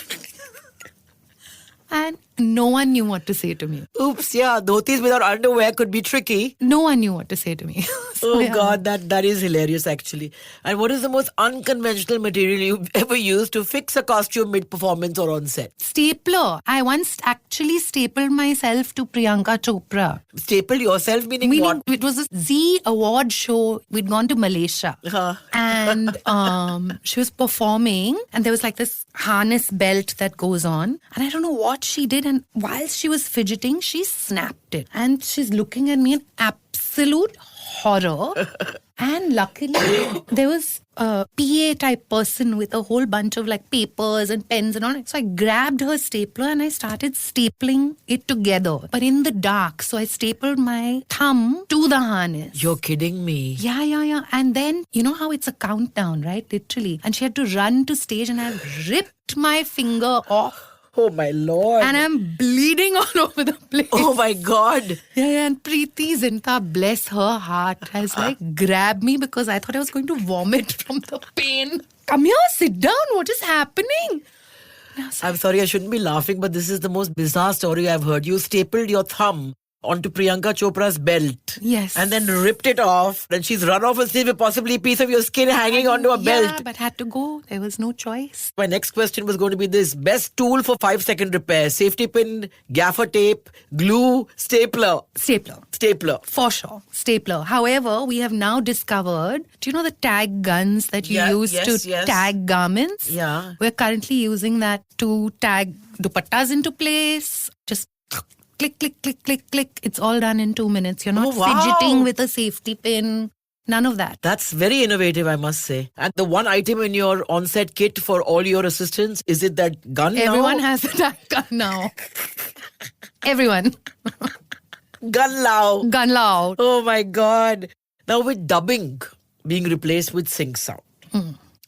[SPEAKER 2] And no one knew what to say to me.
[SPEAKER 1] Oops, yeah, dhotis without underwear could be tricky.
[SPEAKER 2] No one knew what to say to me. So,
[SPEAKER 1] Oh
[SPEAKER 2] yeah.
[SPEAKER 1] God, that is hilarious actually. And what is the most unconventional material you've ever used to fix a costume mid-performance or on set?
[SPEAKER 2] Stapler. I once actually stapled myself to Priyanka Chopra.
[SPEAKER 1] Staple yourself meaning what?
[SPEAKER 2] It was a Z award show. We'd gone to Malaysia. And she was performing and there was like this harness belt that goes on. And I don't know what she did. And while she was fidgeting, she snapped it. And she's looking at me in absolute horror. And luckily, there was a PA type person with a whole bunch of like papers and pens and all. So I grabbed her stapler and I started stapling it together, but in the dark. So I stapled my thumb to the harness.
[SPEAKER 1] You're kidding me.
[SPEAKER 2] Yeah. And then, you know how it's a countdown, right? Literally. And she had to run to stage and I ripped my finger off.
[SPEAKER 1] Oh my Lord.
[SPEAKER 2] And I'm bleeding all over the place.
[SPEAKER 1] Oh my God.
[SPEAKER 2] Yeah, and Preeti Zinta, bless her heart, has like grabbed me because I thought I was going to vomit from the pain. Come here, sit down. What is happening? And I was like,
[SPEAKER 1] I'm sorry, I shouldn't be laughing, but this is the most bizarre story I've heard. You stapled your thumb onto Priyanka Chopra's belt.
[SPEAKER 2] Yes.
[SPEAKER 1] And then ripped it off. And she's run off a stage with possibly a piece of your skin hanging onto a
[SPEAKER 2] yeah,
[SPEAKER 1] belt.
[SPEAKER 2] but had to go. There was no choice.
[SPEAKER 1] My next question was going to be this. Best tool for 5-second repair. Safety pin, gaffer tape, glue, stapler.
[SPEAKER 2] Stapler. For sure. Stapler. However, we have now discovered, do you know the tag guns that you use to tag garments?
[SPEAKER 1] Yeah.
[SPEAKER 2] We're currently using that to tag dupattas into place. Just click, click, click, click, click. It's all done in 2 minutes. You're not fidgeting with a safety pin. None of that.
[SPEAKER 1] That's very innovative, I must say. And the one item in your on-set kit for all your assistants, is it that gun now?
[SPEAKER 2] Everyone has a tag gun now. Everyone.
[SPEAKER 1] Gun lao.
[SPEAKER 2] Gun lao.
[SPEAKER 1] Oh my God. Now with dubbing being replaced with sync sound.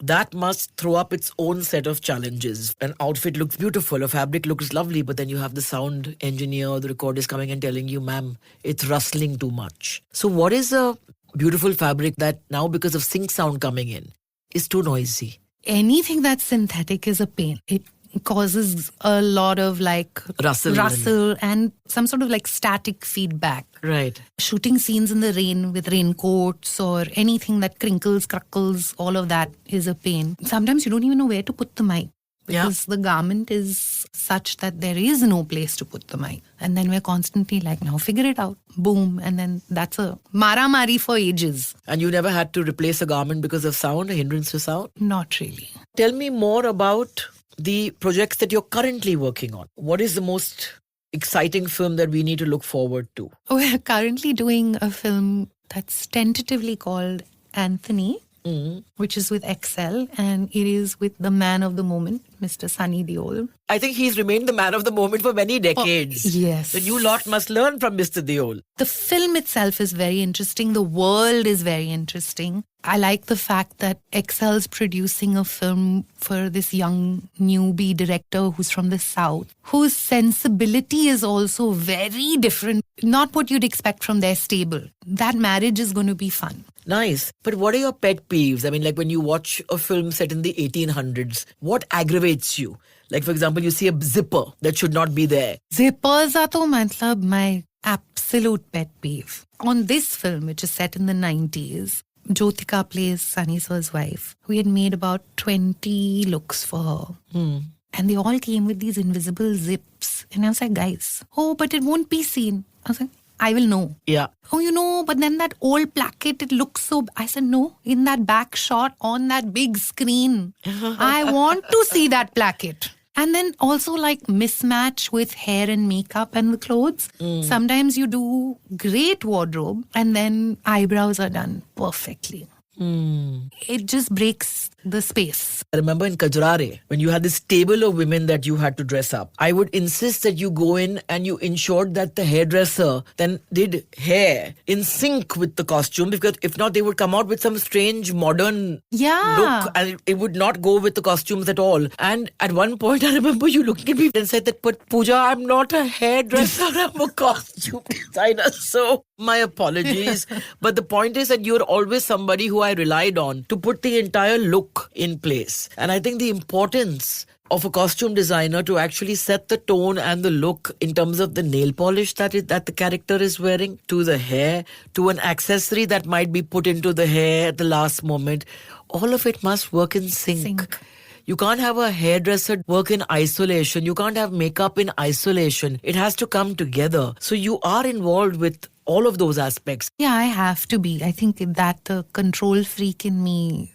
[SPEAKER 1] that must throw up its own set of challenges. An outfit looks beautiful, a fabric looks lovely, but then you have the sound engineer or the recordist coming and telling you, ma'am, it's rustling too much. So what is a beautiful fabric that now, because of sync sound coming in, is too noisy?
[SPEAKER 2] Anything that's synthetic is a pain. It causes a lot of like
[SPEAKER 1] Rustle
[SPEAKER 2] and some sort of like static feedback.
[SPEAKER 1] Right.
[SPEAKER 2] Shooting scenes in the rain with raincoats or anything that crinkles, crackles, all of that is a pain. Sometimes you don't even know where to put the mic because the garment is such that there is no place to put the mic. And then we're constantly like, now figure it out. Boom. And then that's a mara-mari for ages.
[SPEAKER 1] And you never had to replace a garment because of sound, a hindrance to sound?
[SPEAKER 2] Not really.
[SPEAKER 1] Tell me more about the projects that you're currently working on. What is the most exciting film that we need to look forward to?
[SPEAKER 2] We're currently doing a film that's tentatively called Anthony, which is with Excel, and it is with the man of the moment, Mr. Sunny Deol.
[SPEAKER 1] I think he's remained the man of the moment for many decades.
[SPEAKER 2] Yes.
[SPEAKER 1] The new lot must learn from Mr. Deol.
[SPEAKER 2] The film itself is very interesting. The world is very interesting. I like the fact that Excel's producing a film for this young newbie director who's from the South, whose sensibility is also very different. Not what you'd expect from their stable. That marriage is going to be fun.
[SPEAKER 1] Nice. But what are your pet peeves? I mean, like when you watch a film set in the 1800s, what aggravates you? Like, for example, you see a zipper that should not be there.
[SPEAKER 2] Zippers are to matlab my absolute pet peeve. On this film, which is set in the 90s, Jyotika plays Sunny Sir's wife. We had made about 20 looks for her. And they all came with these invisible zips. And I was like, guys, oh, but it won't be seen. I was like, I will know.
[SPEAKER 1] Yeah.
[SPEAKER 2] Oh, but then that old placket, it looks so... I said, no, in that back shot on that big screen, I want to see that placket. And then also like mismatch with hair and makeup and the clothes. Sometimes you do great wardrobe and then eyebrows are done perfectly. It just breaks the space.
[SPEAKER 1] I remember in Kajrare, when you had this table of women that you had to dress up, I would insist that you go in and you ensured that the hairdresser then did hair in sync with the costume, because if not, they would come out with some strange modern look and it would not go with the costumes at all. And at one point, I remember you looking at me and said that, but Pooja, I'm not a hairdresser, I'm a costume designer. So my apologies. But the point is that you're always somebody who I relied on to put the entire look in place. And I think the importance of a costume designer to actually set the tone and the look in terms of the nail polish that the character is wearing, to the hair, to an accessory that might be put into the hair at the last moment, all of it must work in sync. You can't have a hairdresser work in isolation. You can't have makeup in isolation. It has to come together. So you are involved with all of those aspects.
[SPEAKER 2] Yeah, I have to be. I think that the control freak in me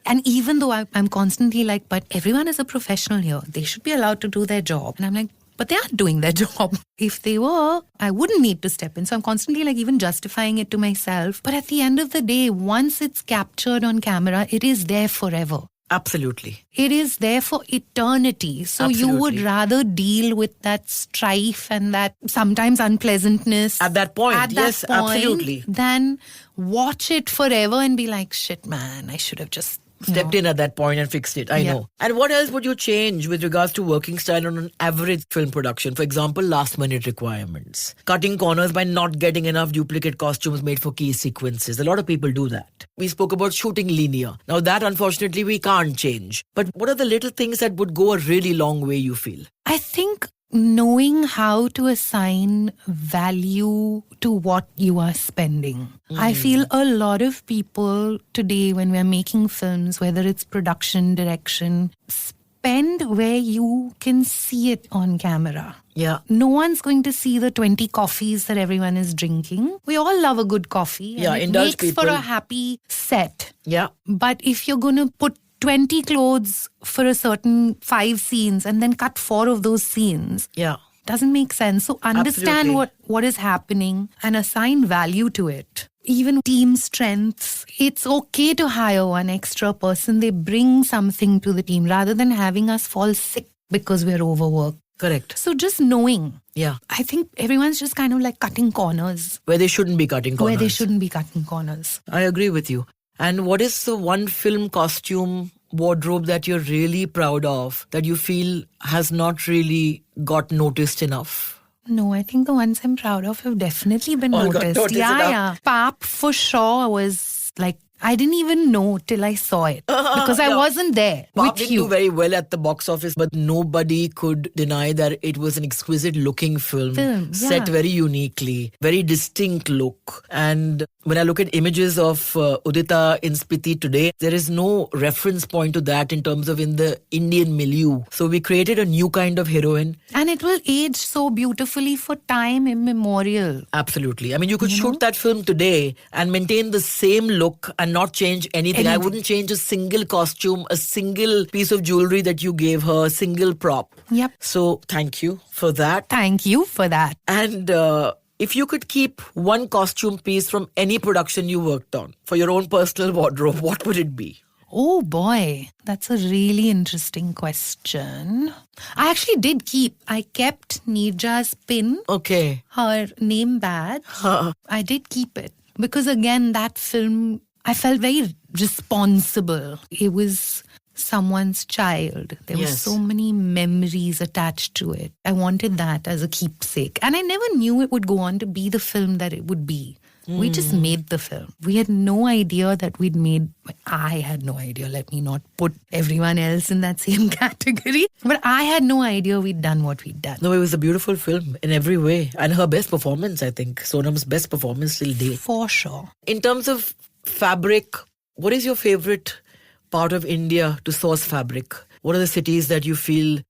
[SPEAKER 2] and even though I'm constantly like, but everyone is a professional here. They should be allowed to do their job. And I'm like, but they aren't doing their job. If they were, I wouldn't need to step in. So I'm constantly like even justifying it to myself. But at the end of the day, once it's captured on camera, it is there forever.
[SPEAKER 1] Absolutely.
[SPEAKER 2] It is there for eternity. So you would rather deal with that strife and that sometimes unpleasantness
[SPEAKER 1] at that point. Absolutely.
[SPEAKER 2] Than watch it forever and be like, shit, man, I should have just
[SPEAKER 1] stepped in at that point and fixed it. I know. And what else would you change with regards to working style on an average film production? For example, last minute requirements. Cutting corners by not getting enough duplicate costumes made for key sequences. A lot of people do that. We spoke about shooting linear. Now that unfortunately we can't change. But what are the little things that would go a really long way, you feel?
[SPEAKER 2] I think knowing how to assign value to what you are spending. I feel a lot of people today, when we're making films, whether it's production, direction, spend where you can see it on camera.
[SPEAKER 1] Yeah.
[SPEAKER 2] No one's going to see the 20 coffees that everyone is drinking. We all love a good coffee.
[SPEAKER 1] Yeah,
[SPEAKER 2] and it makes for a happy set.
[SPEAKER 1] Yeah.
[SPEAKER 2] But if you're going to put 20 clothes for a certain 5 scenes and then cut 4 of those scenes.
[SPEAKER 1] Yeah.
[SPEAKER 2] Doesn't make sense. So understand what is happening and assign value to it. Even team strengths, it's okay to hire one extra person. They bring something to the team rather than having us fall sick because we're overworked.
[SPEAKER 1] Correct.
[SPEAKER 2] So just knowing.
[SPEAKER 1] Yeah.
[SPEAKER 2] I think everyone's just kind of like cutting corners.
[SPEAKER 1] Where they shouldn't be cutting corners.
[SPEAKER 2] I agree with you.
[SPEAKER 1] And what is the one film costume wardrobe that you're really proud of, that you feel has not really got noticed enough?
[SPEAKER 2] No, I think the ones I'm proud of have definitely been
[SPEAKER 1] All got
[SPEAKER 2] noticed.
[SPEAKER 1] noticed
[SPEAKER 2] Yeah,
[SPEAKER 1] enough.
[SPEAKER 2] yeah. Pap for sure was like, I didn't even know till I saw it because I
[SPEAKER 1] Yeah.
[SPEAKER 2] wasn't there
[SPEAKER 1] Pop
[SPEAKER 2] with
[SPEAKER 1] didn't
[SPEAKER 2] you.
[SPEAKER 1] do very well at the box office, but nobody could deny that it was an exquisite looking film, set
[SPEAKER 2] yeah.
[SPEAKER 1] very uniquely, very distinct look. And when I look at images of Udita in Spiti today, there is no reference point to that in terms of in the Indian milieu. So we created a new kind of heroine.
[SPEAKER 2] And it will age so beautifully for time immemorial.
[SPEAKER 1] Absolutely. I mean, you could shoot that film today and maintain the same look and not change anything. I wouldn't change a single costume, a single piece of jewelry that you gave her, a single prop.
[SPEAKER 2] Yep.
[SPEAKER 1] So thank you for that.
[SPEAKER 2] Thank you for that.
[SPEAKER 1] And if you could keep one costume piece from any production you worked on for your own personal wardrobe, what would it be?
[SPEAKER 2] Oh boy, that's a really interesting question. I actually did keep. I kept Neerja's pin,
[SPEAKER 1] Okay.
[SPEAKER 2] her name badge. I did keep it because again, that film, I felt very responsible. It was someone's child. There were
[SPEAKER 1] Yes.
[SPEAKER 2] so many memories attached to it. I wanted that as a keepsake. And I never knew it would go on to be the film that it would be. We just made the film. We had no idea that we'd made. I had no idea. Let me not put everyone else in that same category. But I had no idea we'd done what we'd done.
[SPEAKER 1] No, it was a beautiful film in every way. And her best performance, I think. Sonam's best performance till date.
[SPEAKER 2] For sure.
[SPEAKER 1] In terms of fabric, what is your favorite part of India to source fabric? What are the cities that you feel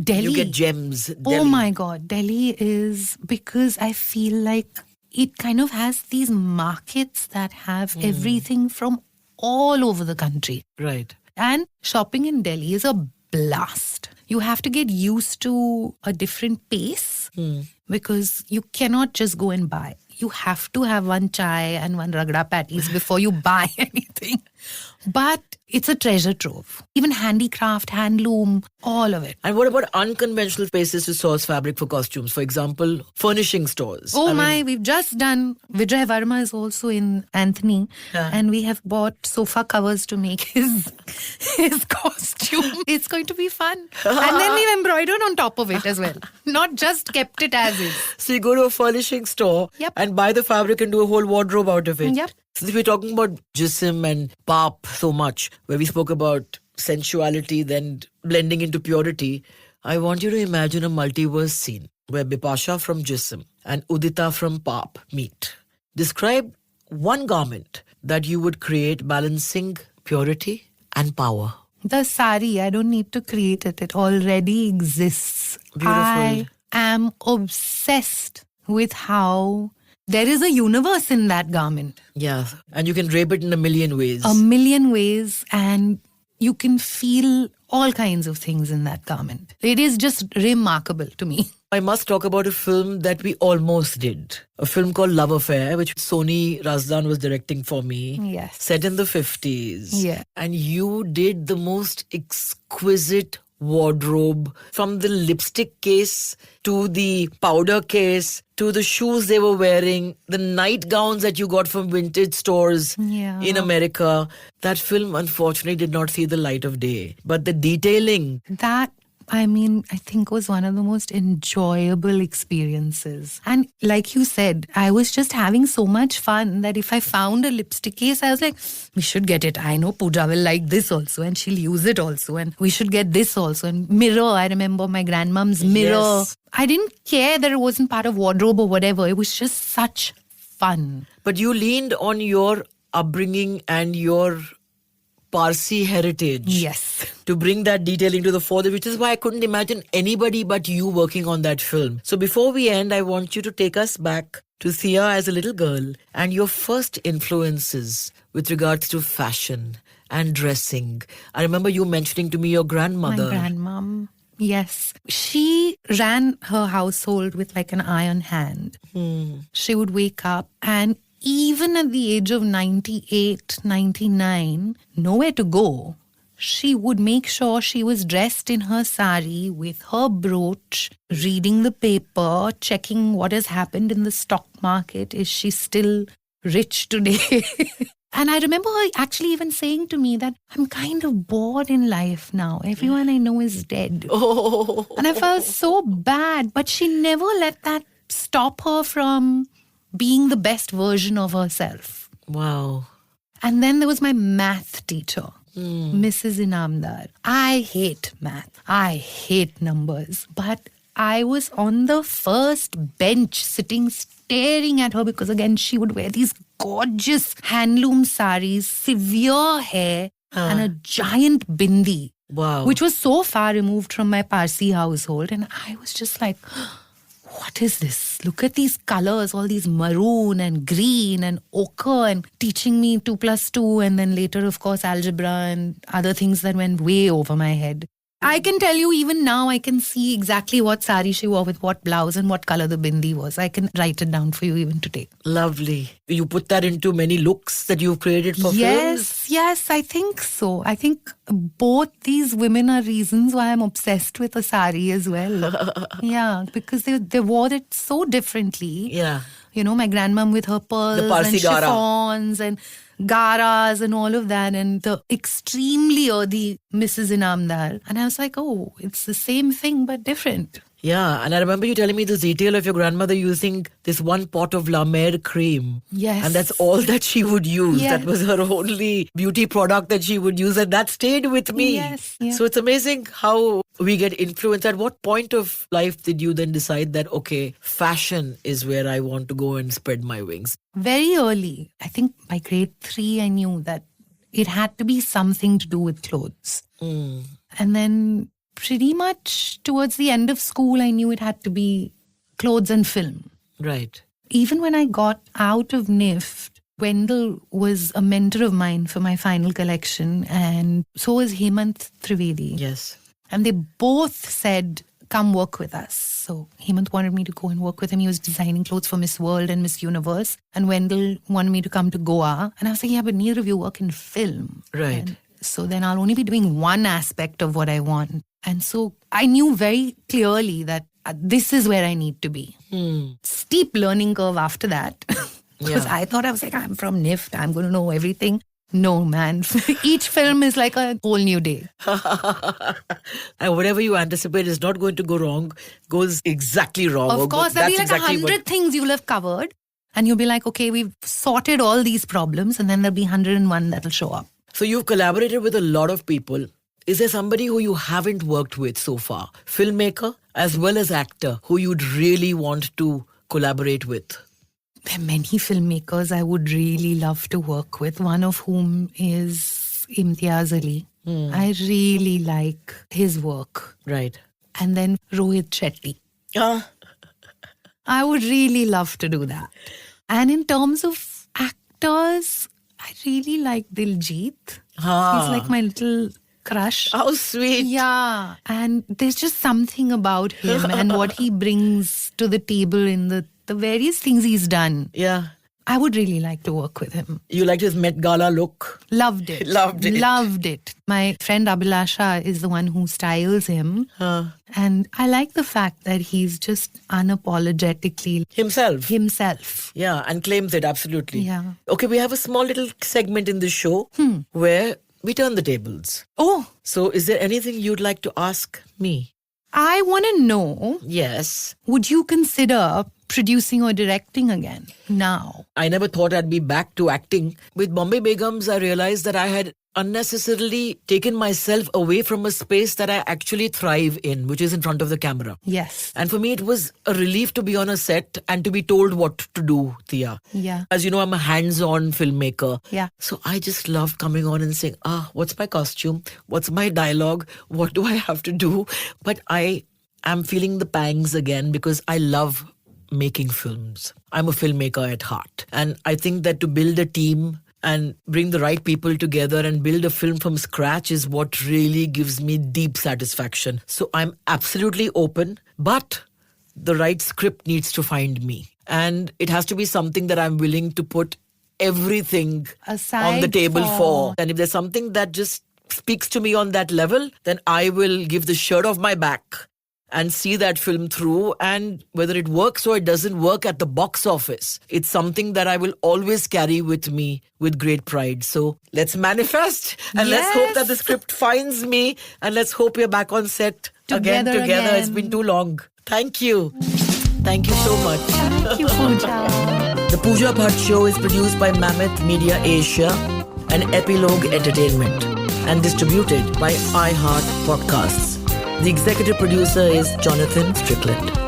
[SPEAKER 2] Delhi.
[SPEAKER 1] you get gems?
[SPEAKER 2] Oh
[SPEAKER 1] Delhi.
[SPEAKER 2] my God. Delhi is because I feel like it kind of has these markets that have everything from all over the country.
[SPEAKER 1] Right.
[SPEAKER 2] And shopping in Delhi is a blast. You have to get used to a different pace because you cannot just go and buy. You have to have one chai and one ragda patties before you buy anything. But it's a treasure trove. Even handicraft, handloom, all of it.
[SPEAKER 1] And what about unconventional places to source fabric for costumes? For example, furnishing stores.
[SPEAKER 2] Oh
[SPEAKER 1] I mean,
[SPEAKER 2] my, we've just done. Vijay Verma is also in Anthony, and we have bought sofa covers to make his costume. It's going to be fun. And then we've embroidered on top of it as well. Not just kept it as is.
[SPEAKER 1] So you go to a furnishing store
[SPEAKER 2] Yep.
[SPEAKER 1] and buy the fabric and do a whole wardrobe out of it.
[SPEAKER 2] Yep.
[SPEAKER 1] So if we're talking about Jism and Pap so much, where we spoke about sensuality then blending into purity, I want you to imagine a multiverse scene where Bipasha from Jism and Udita from Pap meet. Describe one garment that you would create balancing purity and power.
[SPEAKER 2] The sari, I don't need to create it. It already exists.
[SPEAKER 1] Beautiful.
[SPEAKER 2] I am obsessed with how there is a universe in that garment.
[SPEAKER 1] Yeah. And you can drape it in a million ways.
[SPEAKER 2] A million ways, and you can feel all kinds of things in that garment. It is just remarkable to me.
[SPEAKER 1] I must talk about a film that we almost did. A film called Love Affair, which Soni Razdan was directing for me.
[SPEAKER 2] Yes.
[SPEAKER 1] Set in the 50s.
[SPEAKER 2] Yeah.
[SPEAKER 1] And you did the most exquisite wardrobe, from the lipstick case to the powder case to the shoes they were wearing, the nightgowns that you got from vintage stores
[SPEAKER 2] Yeah.
[SPEAKER 1] in America. That film unfortunately did not see the light of day. But the detailing,
[SPEAKER 2] That, I think was one of the most enjoyable experiences. And like you said, I was just having so much fun that if I found a lipstick case, I was like, we should get it. I know Pooja will like this also and she'll use it also. And we should get this also. And mirror, I remember my grandmom's mirror.
[SPEAKER 1] Yes.
[SPEAKER 2] I didn't care that it wasn't part of wardrobe or whatever. It was just such fun.
[SPEAKER 1] but you leaned on your upbringing and your Parsi heritage.
[SPEAKER 2] Yes.
[SPEAKER 1] To bring that detailing to the fore, which is why I couldn't imagine anybody but you working on that film. So before we end, I want you to take us back to Thea as a little girl and your first influences with regards to fashion and dressing. I remember you mentioning to me your grandmother.
[SPEAKER 2] My grandmom. Yes. She ran her household with like an iron hand. She would wake up and even at the age of 98, 99, nowhere to go, she would make sure she was dressed in her sari with her brooch, reading the paper, checking what has happened in the stock market. Is she still rich today. And I remember her actually even saying to me that I'm kind of bored in life now. Everyone I know is dead.
[SPEAKER 1] Oh.
[SPEAKER 2] And I felt so bad, but she never let that stop her from being the best version of herself.
[SPEAKER 1] Wow.
[SPEAKER 2] And then there was my math teacher, Mrs. Inamdar. I hate math. I hate numbers. But I was on the first bench sitting staring at her because again she would wear these gorgeous handloom saris, severe hair and a giant bindi.
[SPEAKER 1] Wow.
[SPEAKER 2] Which was so far removed from my Parsi household. And I was just like, what is this? Look at these colors, all these maroon and green and ochre, and teaching me 2 plus 2 and then later, of course, algebra and other things that went way over my head. I can tell you even now, I can see exactly what sari she wore with what blouse and what color the bindi was. I can write it down for you even today.
[SPEAKER 1] Lovely. You put that into many looks that you've created for films?
[SPEAKER 2] Yes, I think so. I think both these women are reasons why I'm obsessed with a sari as well. Yeah, because they wore it so differently.
[SPEAKER 1] Yeah.
[SPEAKER 2] You know, my grandmom with her pearls and
[SPEAKER 1] Parsi gara.
[SPEAKER 2] chiffons and garas and all of that, and the extremely earthy Mrs. Inamdar. And I was like, oh, it's the same thing but different.
[SPEAKER 1] Yeah, and I remember you telling me this detail of your grandmother using this one pot of La Mer cream.
[SPEAKER 2] Yes.
[SPEAKER 1] And that's all that she would use.
[SPEAKER 2] Yes.
[SPEAKER 1] That was her only beauty product that she would use, and that stayed with me.
[SPEAKER 2] Yes, yeah.
[SPEAKER 1] So it's amazing how we get influenced. At what point of life did you then decide that, okay, fashion is where I want to go and spread my wings?
[SPEAKER 2] Very early, I think by grade 3, I knew that it had to be something to do with clothes. And then pretty much towards the end of school, I knew it had to be clothes and film.
[SPEAKER 1] Right.
[SPEAKER 2] Even when I got out of NIFT, Wendell was a mentor of mine for my final collection, and so was Hemant Trivedi.
[SPEAKER 1] Yes.
[SPEAKER 2] And they both said, come work with us. So Hemant wanted me to go and work with him. He was designing clothes for Miss World and Miss Universe. And Wendell wanted me to come to Goa. And I was like, yeah, but neither of you work in film.
[SPEAKER 1] Right.
[SPEAKER 2] And so then I'll only be doing one aspect of what I want. And so I knew very clearly that this is where I need to be. Steep learning curve after that. Because
[SPEAKER 1] Yeah.
[SPEAKER 2] I thought I was like, I'm from NIFT. I'm going to know everything. No, man. Each film is like a whole new day.
[SPEAKER 1] And whatever you anticipate is not going to go wrong, goes exactly wrong.
[SPEAKER 2] Of course, there'll be like
[SPEAKER 1] That's exactly
[SPEAKER 2] 100 things you'll have covered. And you'll be like, okay, we've sorted all these problems. And then there'll be 101 that'll show up.
[SPEAKER 1] So you've collaborated with a lot of people. Is there somebody who you haven't worked with so far? Filmmaker as well as actor who you'd really want to collaborate with?
[SPEAKER 2] There are many filmmakers I would really love to work with, one of whom is Imtiaz Ali. I really like his work.
[SPEAKER 1] Right.
[SPEAKER 2] And then Rohit Shetty.
[SPEAKER 1] Ah.
[SPEAKER 2] I would really love to do that. And in terms of actors, I really like Diljit. He's like my little crush.
[SPEAKER 1] How sweet.
[SPEAKER 2] Yeah. And there's just something about him and what he brings to the table in the various things he's done.
[SPEAKER 1] Yeah.
[SPEAKER 2] I would really like to work with him.
[SPEAKER 1] You liked his Met Gala look?
[SPEAKER 2] Loved it.
[SPEAKER 1] Loved it.
[SPEAKER 2] Loved it. My friend Abhilasha is the one who styles him. And I like the fact that he's just unapologetically
[SPEAKER 1] Himself. Yeah, and claims it, absolutely.
[SPEAKER 2] Yeah.
[SPEAKER 1] Okay, we have a small little segment in the show where we turn the tables.
[SPEAKER 2] Oh,
[SPEAKER 1] So is there anything you'd like to ask me?
[SPEAKER 2] I want to know,
[SPEAKER 1] Yes.
[SPEAKER 2] would you consider producing or directing again now?
[SPEAKER 1] I never thought I'd be back to acting. With Bombay Begums, I realized that I had unnecessarily taken myself away from a space that I actually thrive in, which is in front of the camera.
[SPEAKER 2] Yes.
[SPEAKER 1] And for me, it was a relief to be on a set and to be told what to do, Tia.
[SPEAKER 2] Yeah.
[SPEAKER 1] As you know, I'm a hands-on filmmaker.
[SPEAKER 2] Yeah.
[SPEAKER 1] So I just love coming on and saying, what's my costume? What's my dialogue? What do I have to do? But I am feeling the pangs again because I love making films. I'm a filmmaker at heart. And I think that to build a team and bring the right people together and build a film from scratch is what really gives me deep satisfaction. So I'm absolutely open, but the right script needs to find me. And it has to be something that I'm willing to put everything
[SPEAKER 2] Aside
[SPEAKER 1] on the table
[SPEAKER 2] for-
[SPEAKER 1] for. And if there's something that just speaks to me on that level, then I will give the shirt off my back and see that film through, and whether it works or it doesn't work at the box office, it's something that I will always carry with me with great pride. So let's manifest, and let's hope that the script finds me, and let's hope we're back on set together. It's been too long. Thank you. Thank you so much.
[SPEAKER 2] Thank you, Pooja.
[SPEAKER 1] The Pooja Bhatt Show is produced by Mammoth Media Asia and Epilogue Entertainment and distributed by iHeart Podcasts. The executive producer is Jonathan Strickland.